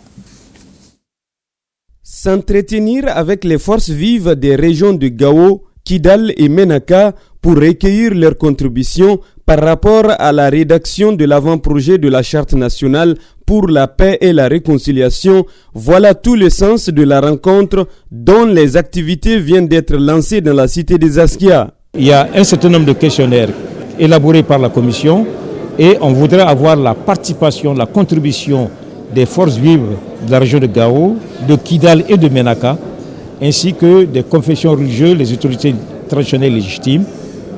S'entretenir avec les forces vives des régions de Gao, Kidal et Menaka pour recueillir leurs contributions par rapport à la rédaction de l'avant-projet de la Charte nationale pour la paix et la réconciliation, voilà tout le sens de la rencontre dont les activités viennent d'être lancées dans la cité des Askia. Il y a un certain nombre de questionnaires élaborés par la commission et on voudrait avoir la participation, la contribution des forces vives de la région de Gao, de Kidal et de Menaka, ainsi que des confessions religieuses, les autorités traditionnelles légitimes,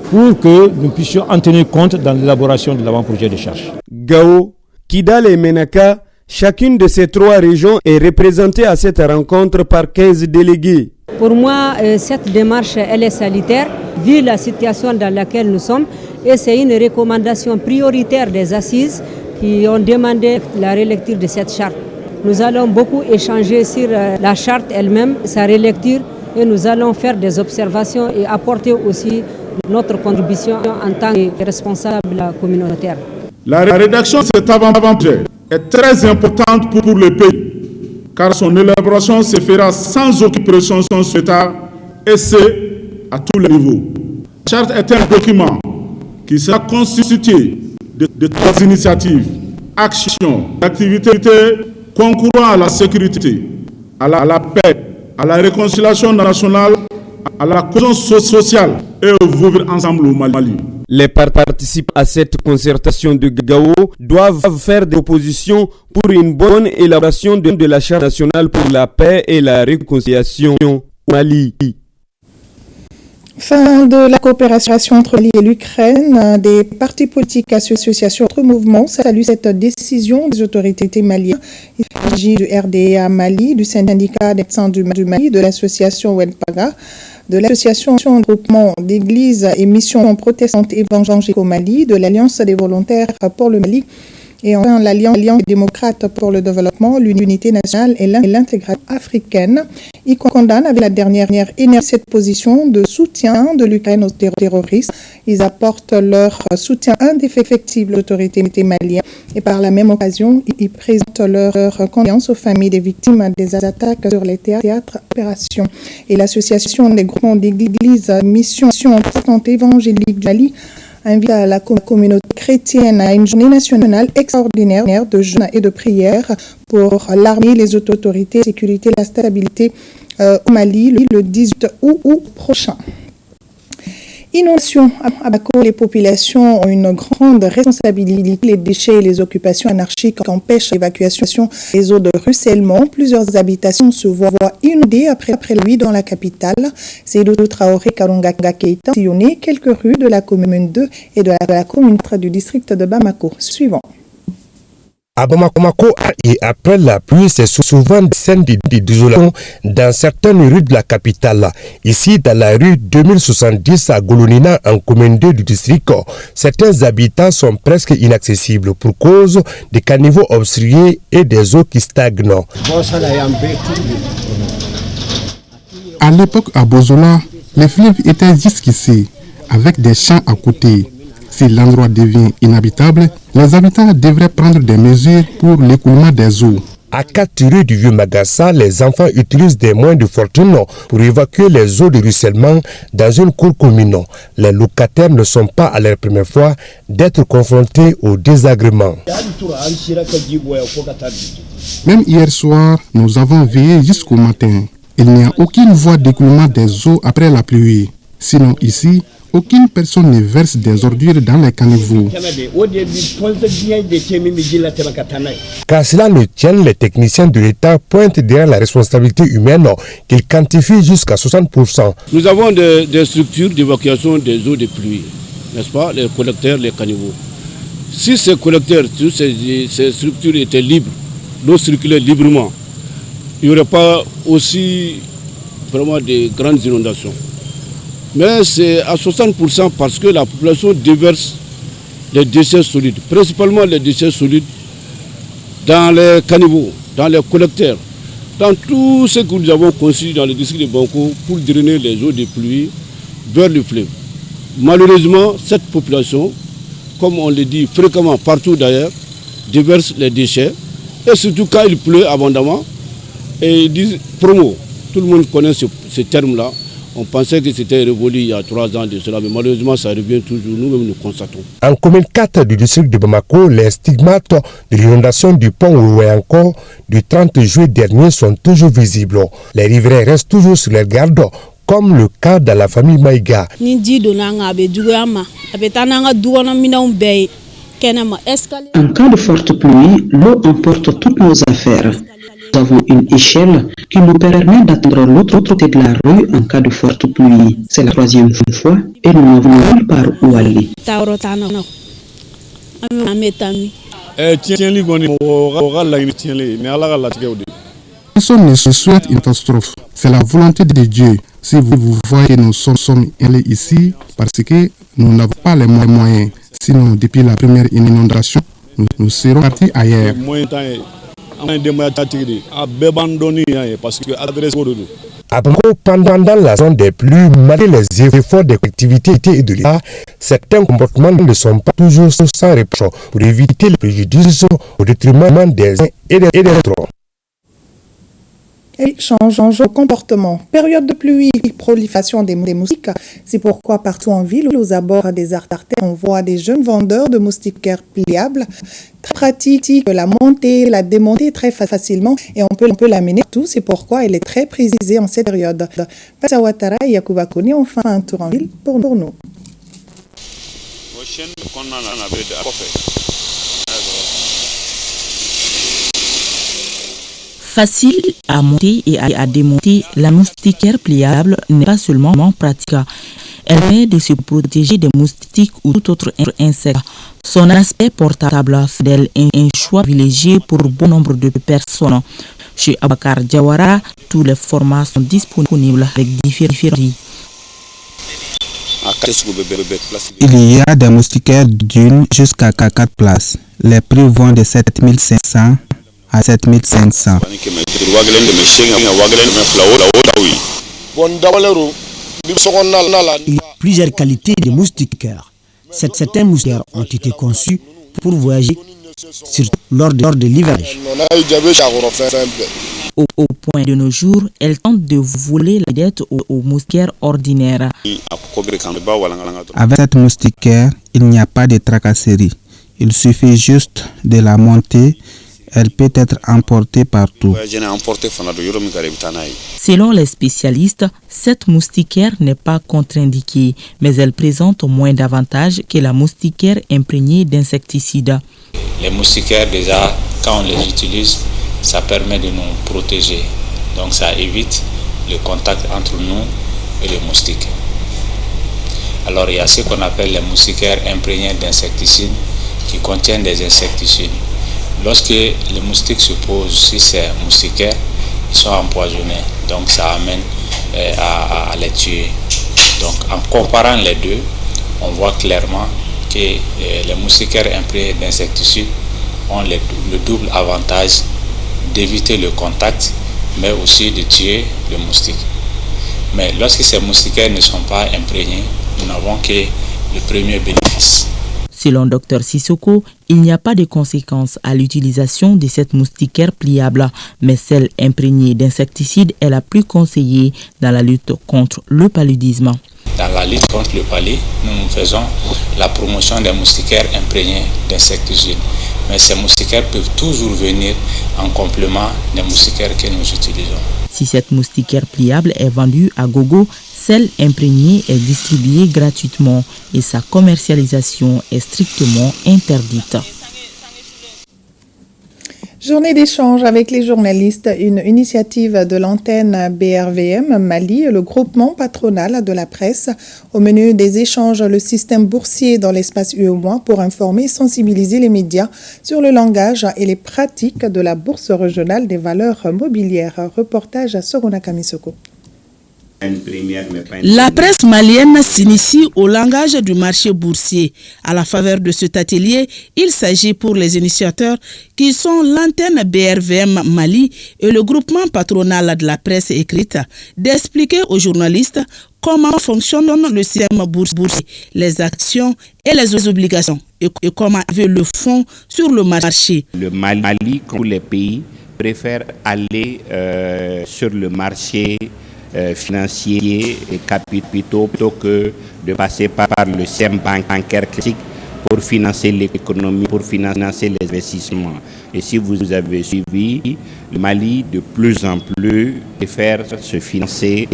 pour que nous puissions en tenir compte dans l'élaboration de l'avant-projet de charge. Gao, Kidal et Menaka, chacune de ces trois régions est représentée à cette rencontre par 15 délégués. Pour moi, cette démarche, elle est salutaire, vu la situation dans laquelle nous sommes, et c'est une recommandation prioritaire des assises qui ont demandé la relecture de cette charte. Nous allons beaucoup échanger sur la charte elle-même, sa relecture, et nous allons faire des observations et apporter aussi notre contribution en tant que responsable communautaire. La rédaction de cet avant-projet est très importante pour le pays, car son élaboration se fera sans aucune pression sur l'État, et c'est à tous les niveaux. La charte est un document qui sera constitué de trois initiatives, actions, activités concourant à la sécurité, à la paix, à la réconciliation nationale, à la cohésion sociale et au vivre ensemble au Mali. Les participants à cette concertation de Gao doivent faire des propositions pour une bonne élaboration de la Charte nationale pour la paix et la réconciliation au Mali. Fin de la coopération entre Mali et l'Ukraine. Des partis politiques, associations, autres mouvements saluent cette décision des autorités maliennes. Il s'agit du RDA Mali, du syndicat des médecins du Mali, de l'association Wenpaga, de l'association groupement d'églises et missions protestantes évangéliques au Mali, de l'Alliance des volontaires pour le Mali, et enfin l'Alliance des démocrates pour le développement, l'unité nationale et l'intégration africaine. Ils condamnent avec la dernière énergie cette position de soutien de l'Ukraine aux terroristes. Ils apportent leur soutien indéfectible aux autorités maliennes et par la même occasion, ils présentent leur confiance aux familles des victimes des attaques sur les théâtres d'opération. Et l'association des groupements d'églises, missions protestantes évangéliques du Mali invite à la communauté chrétienne à une journée nationale extraordinaire de jeûne et de prière pour l'armée, les autorités, la sécurité, la stabilité au Mali le 18 août prochain. Inondation à Bamako, les populations ont une grande responsabilité. Les déchets et les occupations anarchiques empêchent l'évacuation des eaux de ruissellement. Plusieurs habitations se voient inondées après la nuit dans la capitale. Seydou Traoré Kalonga Keita sillonné quelques rues de la commune 2 et de la commune 3 du district de Bamako. Suivant. À Bamako, et après la pluie, c'est souvent des scènes de désolation dans certaines rues de la capitale. Ici, dans la rue 2070 à Golonina, en commune 2 du district, certains habitats sont presque inaccessibles pour cause des caniveaux obstrués et des eaux qui stagnent. À l'époque, à Bozola, les fleuves étaient jusqu'ici, avec des champs à côté. Si l'endroit devient inhabitable, les habitants devraient prendre des mesures pour l'écoulement des eaux. À 4 rues du Vieux-Magassa, les enfants utilisent des moyens de fortune pour évacuer les eaux de ruissellement dans une cour commune. Les locataires ne sont pas à leur première fois d'être confrontés au désagrément. Même hier soir, nous avons veillé jusqu'au matin. Il n'y a aucune voie d'écoulement des eaux après la pluie. Sinon ici, aucune personne ne verse des ordures dans les caniveaux. Car cela ne tienne, les techniciens de l'État pointent derrière la responsabilité humaine qu'ils quantifient jusqu'à 60%. Nous avons des structures d'évacuation des eaux de pluie, n'est-ce pas, les collecteurs, les caniveaux. Si ces collecteurs, ces structures étaient libres, l'eau circulait librement, il n'y aurait pas aussi vraiment de grandes inondations. Mais c'est à 60% parce que la population déverse les déchets solides, principalement les déchets solides dans les caniveaux, dans les collecteurs, dans tout ce que nous avons conçu dans le district de Banko pour drainer les eaux de pluie vers le fleuve. Malheureusement, cette population, comme on le dit fréquemment partout d'ailleurs, déverse les déchets et surtout quand il pleut abondamment, et ils disent promo, tout le monde connaît ce terme-là. On pensait que c'était révolu il y a 3 ans de cela, mais malheureusement ça revient toujours, nous-mêmes nous constatons. En commune 4 du district de Bamako, les stigmates de l'inondation du pont Ouéanko du 30 juillet dernier sont toujours visibles. Les riverains restent toujours sur leur garde, comme le cas de la famille Maïga. En cas de forte pluie, l'eau emporte toutes nos affaires. Nous avons une échelle qui nous permet d'atteindre l'autre côté de la rue en cas de forte pluie. C'est la 3e fois et nous n'avons nulle part où aller. Personne ne se souhaite une catastrophe. C'est la volonté de Dieu. Si vous voyez que nous sommes allés ici, parce que nous n'avons pas les moyens. Sinon, depuis la première inondation, nous serons partis ailleurs. À Bamako, pendant la zone des pluies, malgré les efforts des collectivités et de l'État, certains comportements ne sont pas toujours sans réproche pour éviter les préjudices au détriment des uns et des autres. Et change de comportement. Période de pluie, prolifération des moustiques. C'est pourquoi partout en ville, aux abords des artères, on voit des jeunes vendeurs de moustiquaires pliables. Très pratique, la monter, la démonter très facilement et on peut l'amener tout. C'est pourquoi elle est très prisée en cette période. Passawatara et Yakuba Kone ont fait un tour en ville pour nous. Facile à monter et à démonter, la moustiquaire pliable n'est pas seulement pratique. Elle permet de se protéger des moustiques ou tout autre insecte. Son aspect portable fait d'elle un choix privilégié pour bon nombre de personnes. Chez Abakar Diawara, tous les formats sont disponibles avec différents prix. Il y a des moustiquaires d'une jusqu'à 4 places. Les prix vont de 7500 à 7500. Il y a plusieurs qualités de moustiquaires. Certains moustiquaires ont été conçus pour voyager lors de l'hivernage. Au point de nos jours, elle tente de voler la dette aux moustiquaires ordinaires. Avec cette moustiquaire, il n'y a pas de tracasserie. Il suffit juste de la monter. Elle peut être emportée partout. Selon les spécialistes, cette moustiquaire n'est pas contre-indiquée, mais elle présente moins d'avantages que la moustiquaire imprégnée d'insecticides. Les moustiquaires, déjà, quand on les utilise, ça permet de nous protéger. Donc ça évite le contact entre nous et les moustiques. Alors il y a ce qu'on appelle les moustiquaires imprégnés d'insecticides qui contiennent des insecticides. Lorsque les moustiques se posent sur ces moustiquaires, ils sont empoisonnés, donc ça amène à les tuer. Donc en comparant les deux, on voit clairement que les moustiquaires imprégnés d'insecticides ont le double avantage d'éviter le contact, mais aussi de tuer le moustique. Mais lorsque ces moustiquaires ne sont pas imprégnés, nous n'avons que le premier bénéfice. Selon Dr Sissoko, il n'y a pas de conséquences à l'utilisation de cette moustiquaire pliable, mais celle imprégnée d'insecticides est la plus conseillée dans la lutte contre le paludisme. Dans la lutte contre le palud, nous faisons la promotion des moustiquaires imprégnés d'insecticides. Mais ces moustiquaires peuvent toujours venir en complément des moustiquaires que nous utilisons. Si cette moustiquaire pliable est vendue à gogo, celle imprégnée est distribuée gratuitement et sa commercialisation est strictement interdite. Journée d'échange avec les journalistes, une initiative de l'antenne BRVM Mali, le groupement patronal de la presse. Au menu des échanges, le système boursier dans l'espace UEMOA pour informer et sensibiliser les médias sur le langage et les pratiques de la bourse régionale des valeurs mobilières. Reportage à Sorona Kamisoko. La presse malienne s'initie au langage du marché boursier. À la faveur de cet atelier, il s'agit pour les initiateurs qui sont l'antenne BRVM Mali et le groupement patronal de la presse écrite d'expliquer aux journalistes comment fonctionne le système boursier, les actions et les obligations et comment le font sur le marché. Le Mali, comme les pays, préfère aller sur le marché financiers et capitaux plutôt que de passer par le système bancaire classique pour financer l'économie, pour financer les investissements. Et si vous avez suivi, le Mali de plus en plus préfère se financer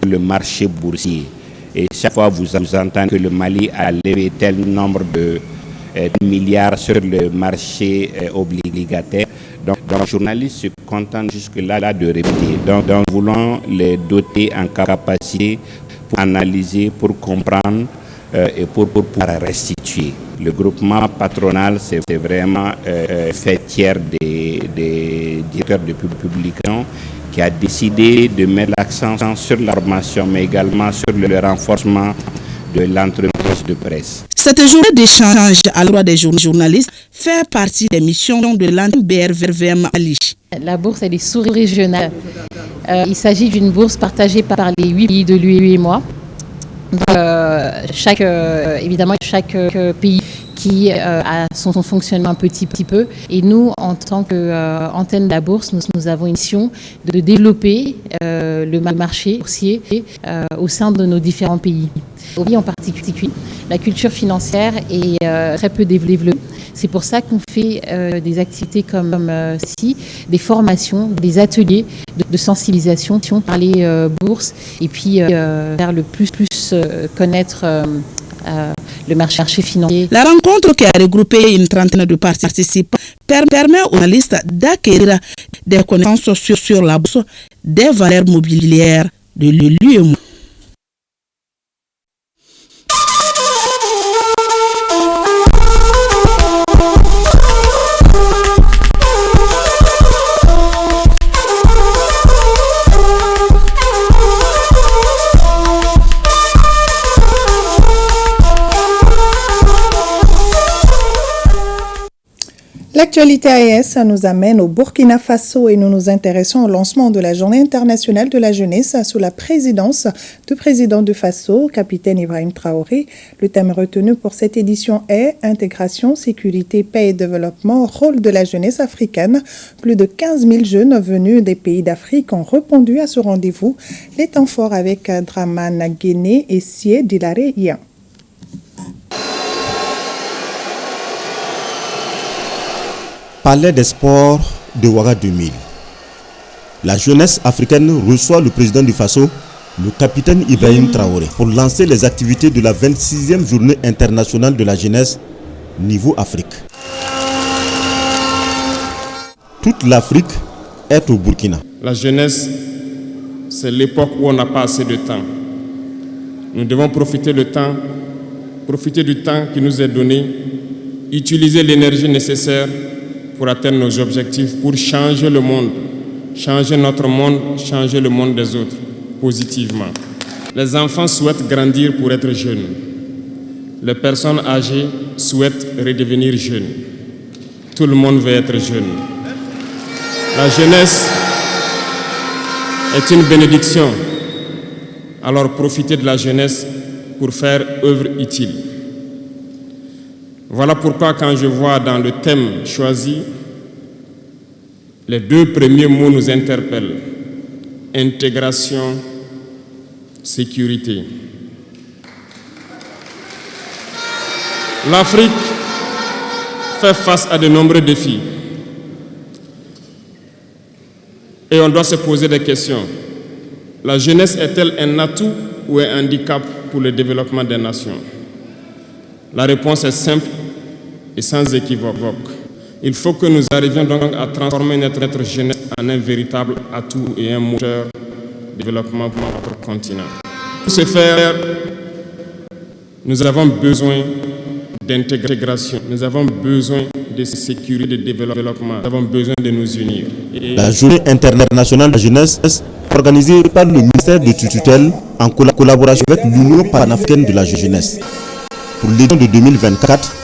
le marché boursier. Et chaque fois vous entendez que le Mali a levé tel nombre de milliards sur le marché obligataire. Donc, les journalistes se contentent jusque-là de répéter. Donc, nous voulons les doter en capacité pour analyser, pour comprendre et pour pouvoir restituer. Le groupement patronal, c'est vraiment fait tiers des directeurs de publication qui a décidé de mettre l'accent sur la formation, mais également sur le renforcement de l'entreprise de presse. Cette journée d'échange à l'endroit des journalistes fait partie des missions de l'antenne BRVM Mali. La bourse, elle est sous-régionale. Il s'agit d'une bourse partagée par les 8 pays de l'UEMOA. Évidemment, chaque pays qui a son fonctionnement un petit peu. Et nous, en tant qu'antenne de la bourse, nous avons une mission de développer le marché boursier au sein de nos différents pays. Au pays en particulier, la culture financière est très peu développée. C'est pour ça qu'on fait des activités comme des formations, des ateliers de sensibilisation par les bourses et puis faire le plus connaître le marché financier. La rencontre qui a regroupé une trentaine de participants permet aux journalistes d'acquérir des connaissances sur la bourse des valeurs mobilières de l'UEMOA. L'actualité AES nous amène au Burkina Faso et nous nous intéressons au lancement de la Journée internationale de la jeunesse sous la présidence du président du Faso, capitaine Ibrahim Traoré. Le thème retenu pour cette édition est « Intégration, sécurité, paix et développement, rôle de la jeunesse africaine ». Plus de 15 000 jeunes venus des pays d'Afrique ont répondu à ce rendez-vous. Les temps forts avec Draman Guéné et Sie Dilare Ian. Palais des sports de Ouaga 2000. La jeunesse africaine reçoit le président du Faso, le capitaine Ibrahim Traoré, pour lancer les activités de la 26e journée internationale de la jeunesse niveau Afrique. Toute l'Afrique est au Burkina. La jeunesse, c'est l'époque où on n'a pas assez de temps. Nous devons profiter du temps qui nous est donné, utiliser l'énergie nécessaire pour atteindre nos objectifs, pour changer le monde, changer notre monde, changer le monde des autres, positivement. Les enfants souhaitent grandir pour être jeunes. Les personnes âgées souhaitent redevenir jeunes. Tout le monde veut être jeune. La jeunesse est une bénédiction. Alors profitez de la jeunesse pour faire œuvre utile. Voilà pourquoi quand je vois dans le thème choisi, les deux premiers mots nous interpellent. Intégration, sécurité. L'Afrique fait face à de nombreux défis. Et on doit se poser des questions. La jeunesse est-elle un atout ou un handicap pour le développement des nations? La réponse est simple et sans équivoque. Il faut que nous arrivions donc à transformer notre jeunesse en un véritable atout et un moteur de développement pour notre continent. Pour ce faire, nous avons besoin d'intégration, nous avons besoin de sécurité, de développement, nous avons besoin de nous unir. La Journée internationale de la jeunesse, organisée par le ministère de tutelle en collaboration avec l'Union panafricaine de la jeunesse. Pour l'édition de 2024,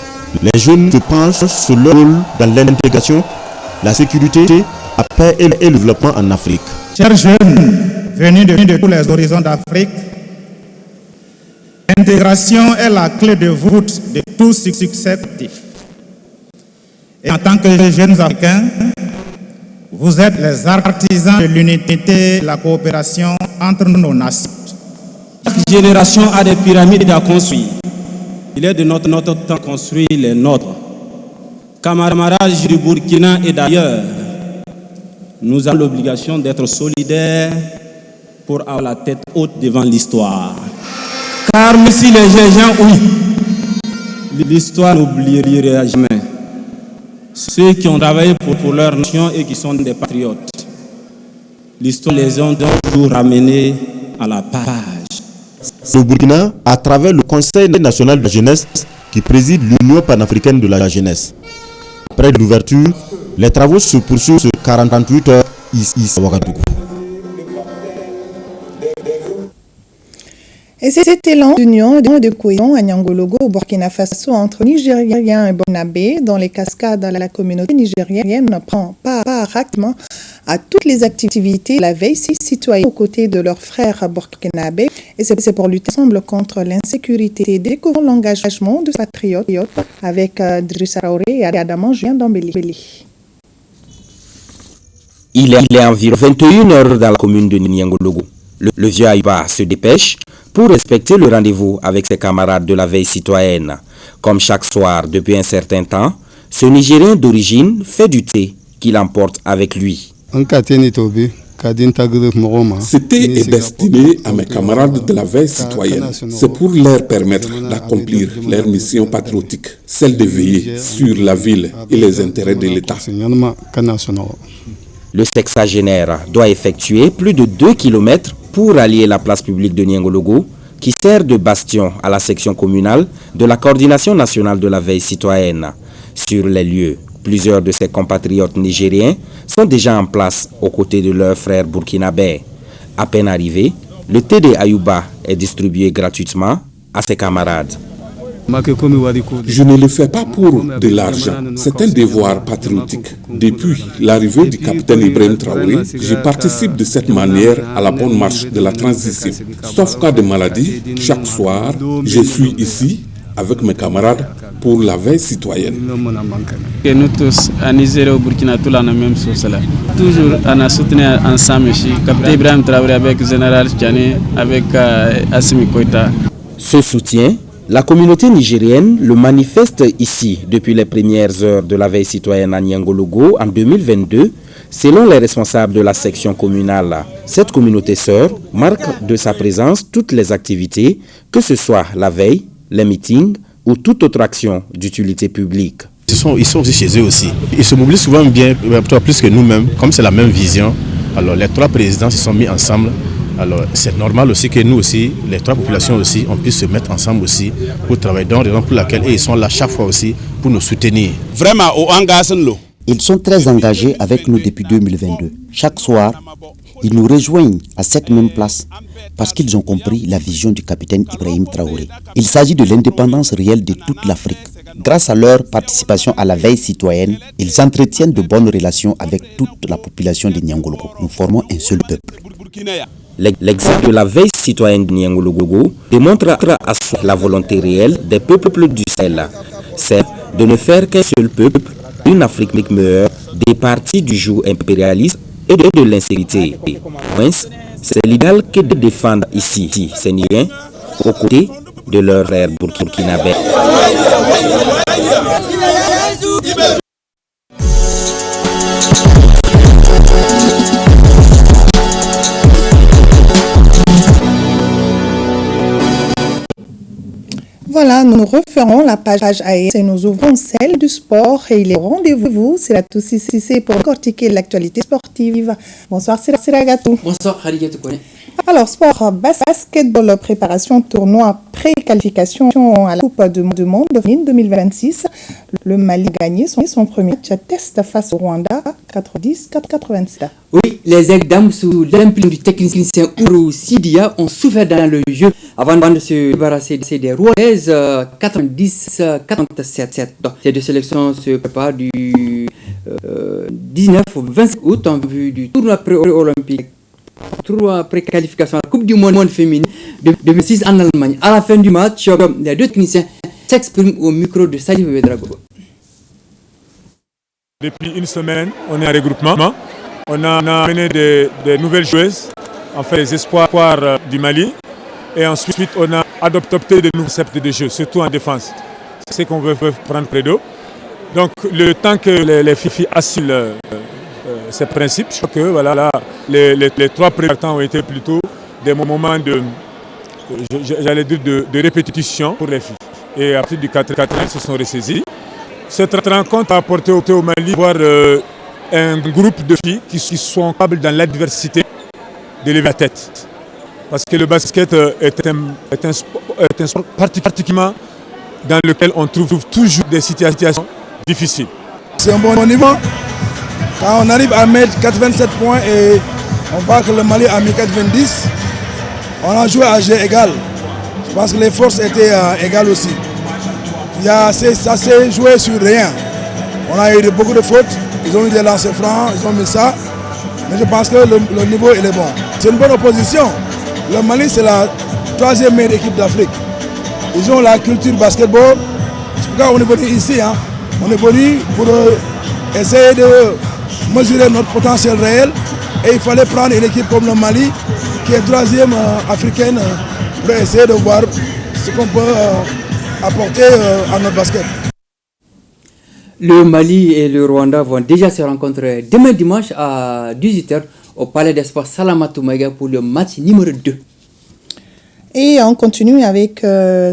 les jeunes se penchent sur leur rôle dans l'intégration, la sécurité, la paix et le développement en Afrique. Chers jeunes venus de tous les horizons d'Afrique, l'intégration est la clé de voûte de tout succès. Et en tant que jeunes Africains, vous êtes les artisans de l'unité et de la coopération entre nos nations. Chaque génération a des pyramides à construire. Il est de notre temps de construire les nôtres. Camarades du Burkina et d'ailleurs, nous avons l'obligation d'être solidaires pour avoir la tête haute devant l'histoire. Car si les gens oublient, l'histoire n'oubliera jamais. Ceux qui ont travaillé pour leur nation et qui sont des patriotes, l'histoire les a toujours ramenés à la page. Le Burkina, à travers le Conseil national de la jeunesse qui préside l'Union panafricaine de la jeunesse. Après l'ouverture, les travaux se poursuivent sur 48 heures ici à Ouagadougou. Et cet élan d'union de cohésion à Nyangologo au Burkina Faso entre Nigériens et Burkinabés dans les cascades de la communauté nigérienne prend part activement à toutes les activités de la veille citoyenne aux côtés de leurs frères burkinabés. Et c'est pour lutter ensemble contre l'insécurité. Découvrons l'engagement de patriotes avec Drissa Traoré et Adaman Julien Dambélé. Il est environ 21 heures dans la commune de Nyangologo. Le vieux Aïba se dépêche pour respecter le rendez-vous avec ses camarades de la veille citoyenne. Comme chaque soir depuis un certain temps, ce Nigérien d'origine fait du thé qu'il emporte avec lui. Ce thé est destiné à mes camarades de la veille citoyenne. C'est pour leur permettre d'accomplir leur mission patriotique, celle de veiller sur la ville et les intérêts de l'État. Le sexagénaire doit effectuer plus de 2 km pour allier la place publique de Niangologo, qui sert de bastion à la section communale de la coordination nationale de la veille citoyenne. Sur les lieux, plusieurs de ses compatriotes nigériens sont déjà en place aux côtés de leurs frères burkinabés. À peine arrivé, le thé de Ayuba est distribué gratuitement à ses camarades. Je ne le fais pas pour de l'argent, c'est un devoir patriotique. Depuis l'arrivée du capitaine Ibrahim Traoré, je participe de cette manière à la bonne marche de la transition. Sauf cas de maladie, chaque soir, je suis ici avec mes camarades pour la veille citoyenne. Et nous tous, à Niger et au Burkina, tous la même chose là. Toujours, on a soutenu ensemble ici, capitaine Ibrahim Traoré avec le général Tchani, avec Assimi Koïta. Ce soutien, la communauté nigérienne le manifeste ici depuis les premières heures de la veille citoyenne à Niangologo en 2022, selon les responsables de la section communale. Cette communauté sœur marque de sa présence toutes les activités, que ce soit la veille, les meetings ou toute autre action d'utilité publique. Ils sont aussi chez eux aussi. Ils se mobilisent souvent bien, plus que nous-mêmes, comme c'est la même vision. Alors les trois présidents se sont mis ensemble. Alors c'est normal aussi que nous aussi, les trois populations aussi, on puisse se mettre ensemble aussi pour travailler. Donc raison pour laquelle ils sont là chaque fois aussi pour nous soutenir. Vraiment, ils sont très engagés avec nous depuis 2022. Chaque soir, ils nous rejoignent à cette même place parce qu'ils ont compris la vision du capitaine Ibrahim Traoré. Il s'agit de l'indépendance réelle de toute l'Afrique. Grâce à leur participation à la veille citoyenne, ils entretiennent de bonnes relations avec toute la population de Niangologo. Nous formons un seul peuple. L'exemple de la veille citoyenne de Niangologo démontre à soi la volonté réelle des peuples du Sahel. C'est de ne faire qu'un seul peuple, une Afrique meilleure, départie du joug impérialiste et de l'insécurité. C'est l'idéal que de défendre ici ces Nigériens aux côtés de leurs frères burkinabés. Voilà, nous referons la page AS et nous ouvrons celle du sport et il est au rendez-vous. C'est la Toussi Sissé pour cortiquer l'actualité sportive. Bonsoir, c'est Ragatou. Bonsoir, Khadijatou Kone. Alors, sport, basketball, préparation, tournoi, pré-qualification à la Coupe du Monde 2026. Le Mali a gagné son premier match à test face au Rwanda, 90-87. Oui, les Aigdam sous l'implication du technicien Ouro Sidia ont souffert dans le jeu avant de se débarrasser des Rwandaises 90-47. Ces deux sélections se préparent du 19 au 25 août en vue du tournoi pré-olympique. Tournoi pré-qualification à la Coupe du Monde féminine de 2006 en Allemagne. À la fin du match, les deux techniciens s'expriment au micro de Salif Bedrago. Depuis une semaine, on est en regroupement. On a amené des nouvelles joueuses, en fait les espoirs du Mali. Et ensuite, on a adopté de nouveaux concepts de jeu, surtout en défense. C'est ce qu'on veut prendre près d'eux. Donc, le temps que les filles assimilent ces principes, je crois que voilà, là, les trois premiers temps ont été plutôt des moments de répétition pour les filles. Et à partir du 4 elles se sont ressaisies. Cette rencontre a apporté au Mali voir un groupe de filles qui sont capables dans l'adversité de lever la tête. Parce que le basket est un sport particulièrement dans lequel on trouve toujours des situations difficiles. C'est un bon niveau. Quand on arrive à mettre 87 points et on voit que le Mali a mis 90, on a joué à jeu égal. Je pense que les forces étaient égales aussi. Ça s'est joué sur rien. On a eu beaucoup de fautes, ils ont eu des lancers francs, ils ont mis ça. Mais je pense que le niveau il est bon. C'est une bonne opposition. Le Mali c'est la troisième meilleure équipe d'Afrique. Ils ont la culture basketball. C'est pourquoi on est venu ici. On est venu pour essayer de mesurer notre potentiel réel. Et il fallait prendre une équipe comme le Mali, qui est troisième africaine, pour essayer de voir ce qu'on peut apporter à notre basket. Le Mali et le Rwanda vont déjà se rencontrer demain dimanche à 18h au Palais des Sports Salamatou Maïga pour le match numéro 2. Et on continue avec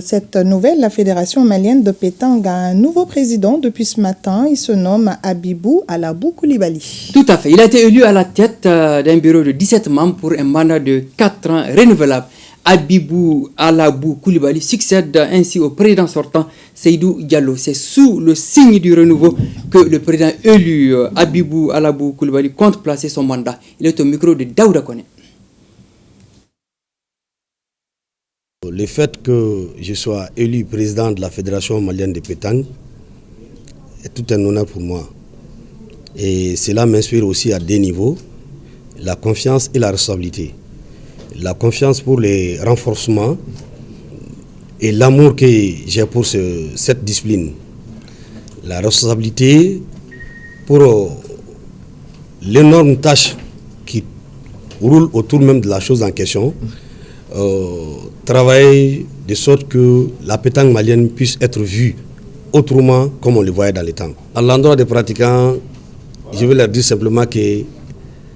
cette nouvelle. La Fédération malienne de pétanque a un nouveau président depuis ce matin. Il se nomme Habibou Alabou Koulibaly. Tout à fait. Il a été élu à la tête d'un bureau de 17 membres pour un mandat de 4 ans renouvelable. Habibou Alabou Koulibaly succède ainsi au président sortant Seydou Diallo. C'est sous le signe du renouveau que le président élu Habibou Alabou Koulibaly compte placer son mandat. Il est au micro de Daouda Kone. Le fait que je sois élu président de la Fédération malienne de pétanque est tout un honneur pour moi. Et cela m'inspire aussi à deux niveaux, la confiance et la responsabilité. La confiance pour les renforcements et l'amour que j'ai pour cette discipline. La responsabilité pour l'énorme tâche qui roule autour même de la chose en question. Travailler de sorte que la pétanque malienne puisse être vue autrement comme on le voyait dans les temps. À l'endroit des pratiquants, je veux leur dire simplement que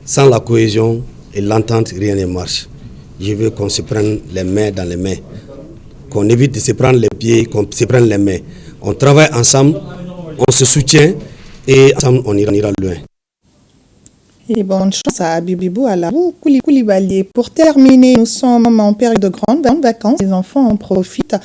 sans la cohésion et l'entente, rien ne marche. Je veux qu'on se prenne les mains dans les mains, qu'on évite de se prendre les pieds, qu'on se prenne les mains. On travaille ensemble, on se soutient et ensemble on ira loin. Et bonne chance à Habibou Alabou Koulibaly. Pour terminer, nous sommes en période de grandes vacances. Les enfants en profitent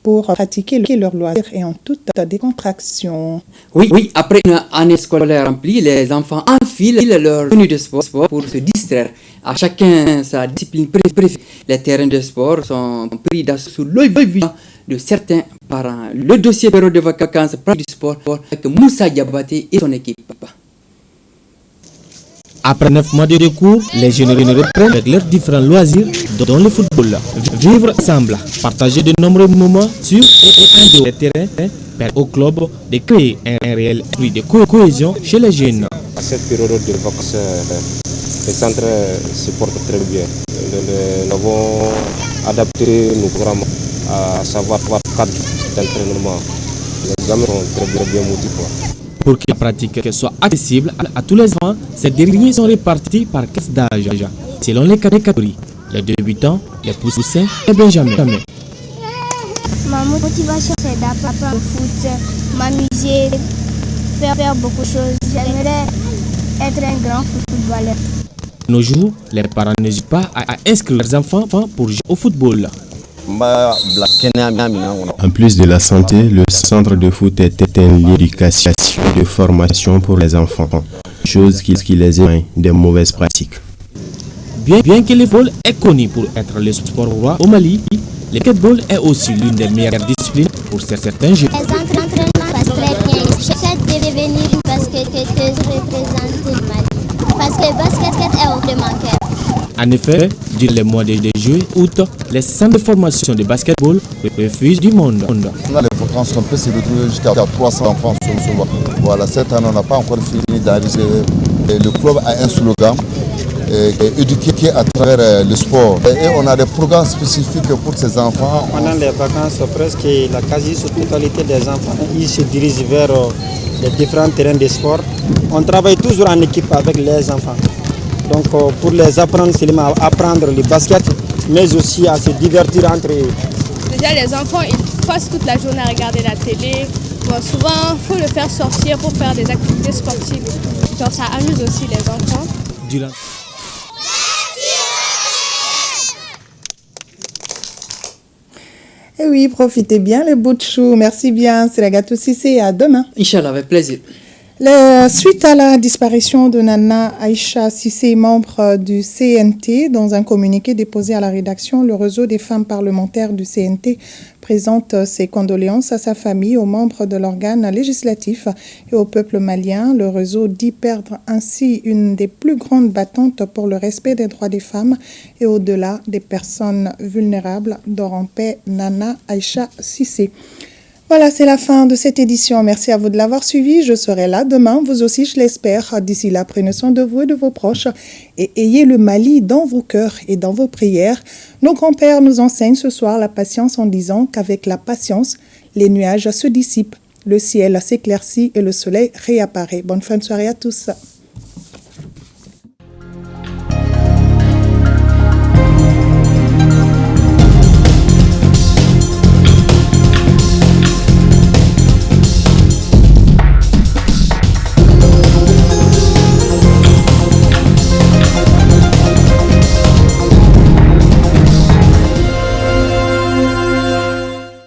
pour pratiquer leurs loisirs et en toute décontraction. Oui, après une année scolaire remplie, les enfants enfilent leur tenue de sport pour se distraire. À chacun sa discipline préférée. Les terrains de sport sont pris sous l'œil vigilant de certains parents. Le dossier période de vacances du sport avec Moussa Diabaté et son équipe. Après 9 mois de cours, les jeunes reprennent avec leurs différents loisirs, dont le football. Vivre ensemble, partager de nombreux moments sur et en dehors des terrains permet au club de créer un réel esprit de cohésion chez les jeunes. À cette période de vacances, les centres se portent très bien. Nous avons adapté nos programmes à savoir 4 d'entraînement. Les gamins sont très bien motivés. Pour que la pratique soit accessible à tous les enfants, ces derniers sont répartis par classe d'âge, selon les catégories, les débutants, les poussins et benjamins. Ma motivation, c'est d'apprendre le foot, m'amuser, faire beaucoup de choses. J'aimerais être un grand footballeur. De nos jours, les parents n'hésitent pas à inscrire leurs enfants pour jouer au football. En plus de la santé, le centre de foot est un lieu d'éducation et de formation pour les enfants, chose qui les éloigne des mauvaises pratiques. Bien que le football est connu pour être le sport roi au Mali, le basketball est aussi l'une des meilleures disciplines pour certains jeunes. Les entraînements passent très bien. J'essaie de devenir une basketteuse représentante du Mali. Parce que le basket est vraiment cœur. En effet, durant les mois de juillet, août, les centres de formation de basketball refusent du monde. On a les vacances, on peut se retrouver jusqu'à 300 enfants sur le Voilà, cette année, on n'a pas encore fini d'arriver. Le club a un slogan, éduquer à travers le sport. Et on a des programmes spécifiques pour ces enfants. Pendant les vacances, presque la quasi-totalité des enfants, ils se dirigent vers les différents terrains de sport. On travaille toujours en équipe avec les enfants. Donc pour les apprendre, c'est à apprendre le basket, mais aussi à se divertir entre eux. Déjà les enfants, ils passent toute la journée à regarder la télé. Bon, souvent, il faut le faire sortir pour faire des activités sportives. Genre ça amuse aussi les enfants. Et oui, profitez bien les bouts de chou. Merci bien, c'est la Gâteau Cissé et à demain. Inch'Allah, avec plaisir. Suite à la disparition de Nana Aïcha Cissé, membre du CNT, dans un communiqué déposé à la rédaction, le réseau des femmes parlementaires du CNT présente ses condoléances à sa famille, aux membres de l'organe législatif et au peuple malien. Le réseau dit perdre ainsi une des plus grandes battantes pour le respect des droits des femmes et au-delà des personnes vulnérables. Dort en paix Nana Aïcha Cissé. Voilà, c'est la fin de cette édition. Merci à vous de l'avoir suivi. Je serai là demain, vous aussi, je l'espère. D'ici là, prenez soin de vous et de vos proches et ayez le Mali dans vos cœurs et dans vos prières. Nos grands-pères nous enseignent ce soir la patience en disant qu'avec la patience, les nuages se dissipent, le ciel s'éclaircit et le soleil réapparaît. Bonne fin de soirée à tous.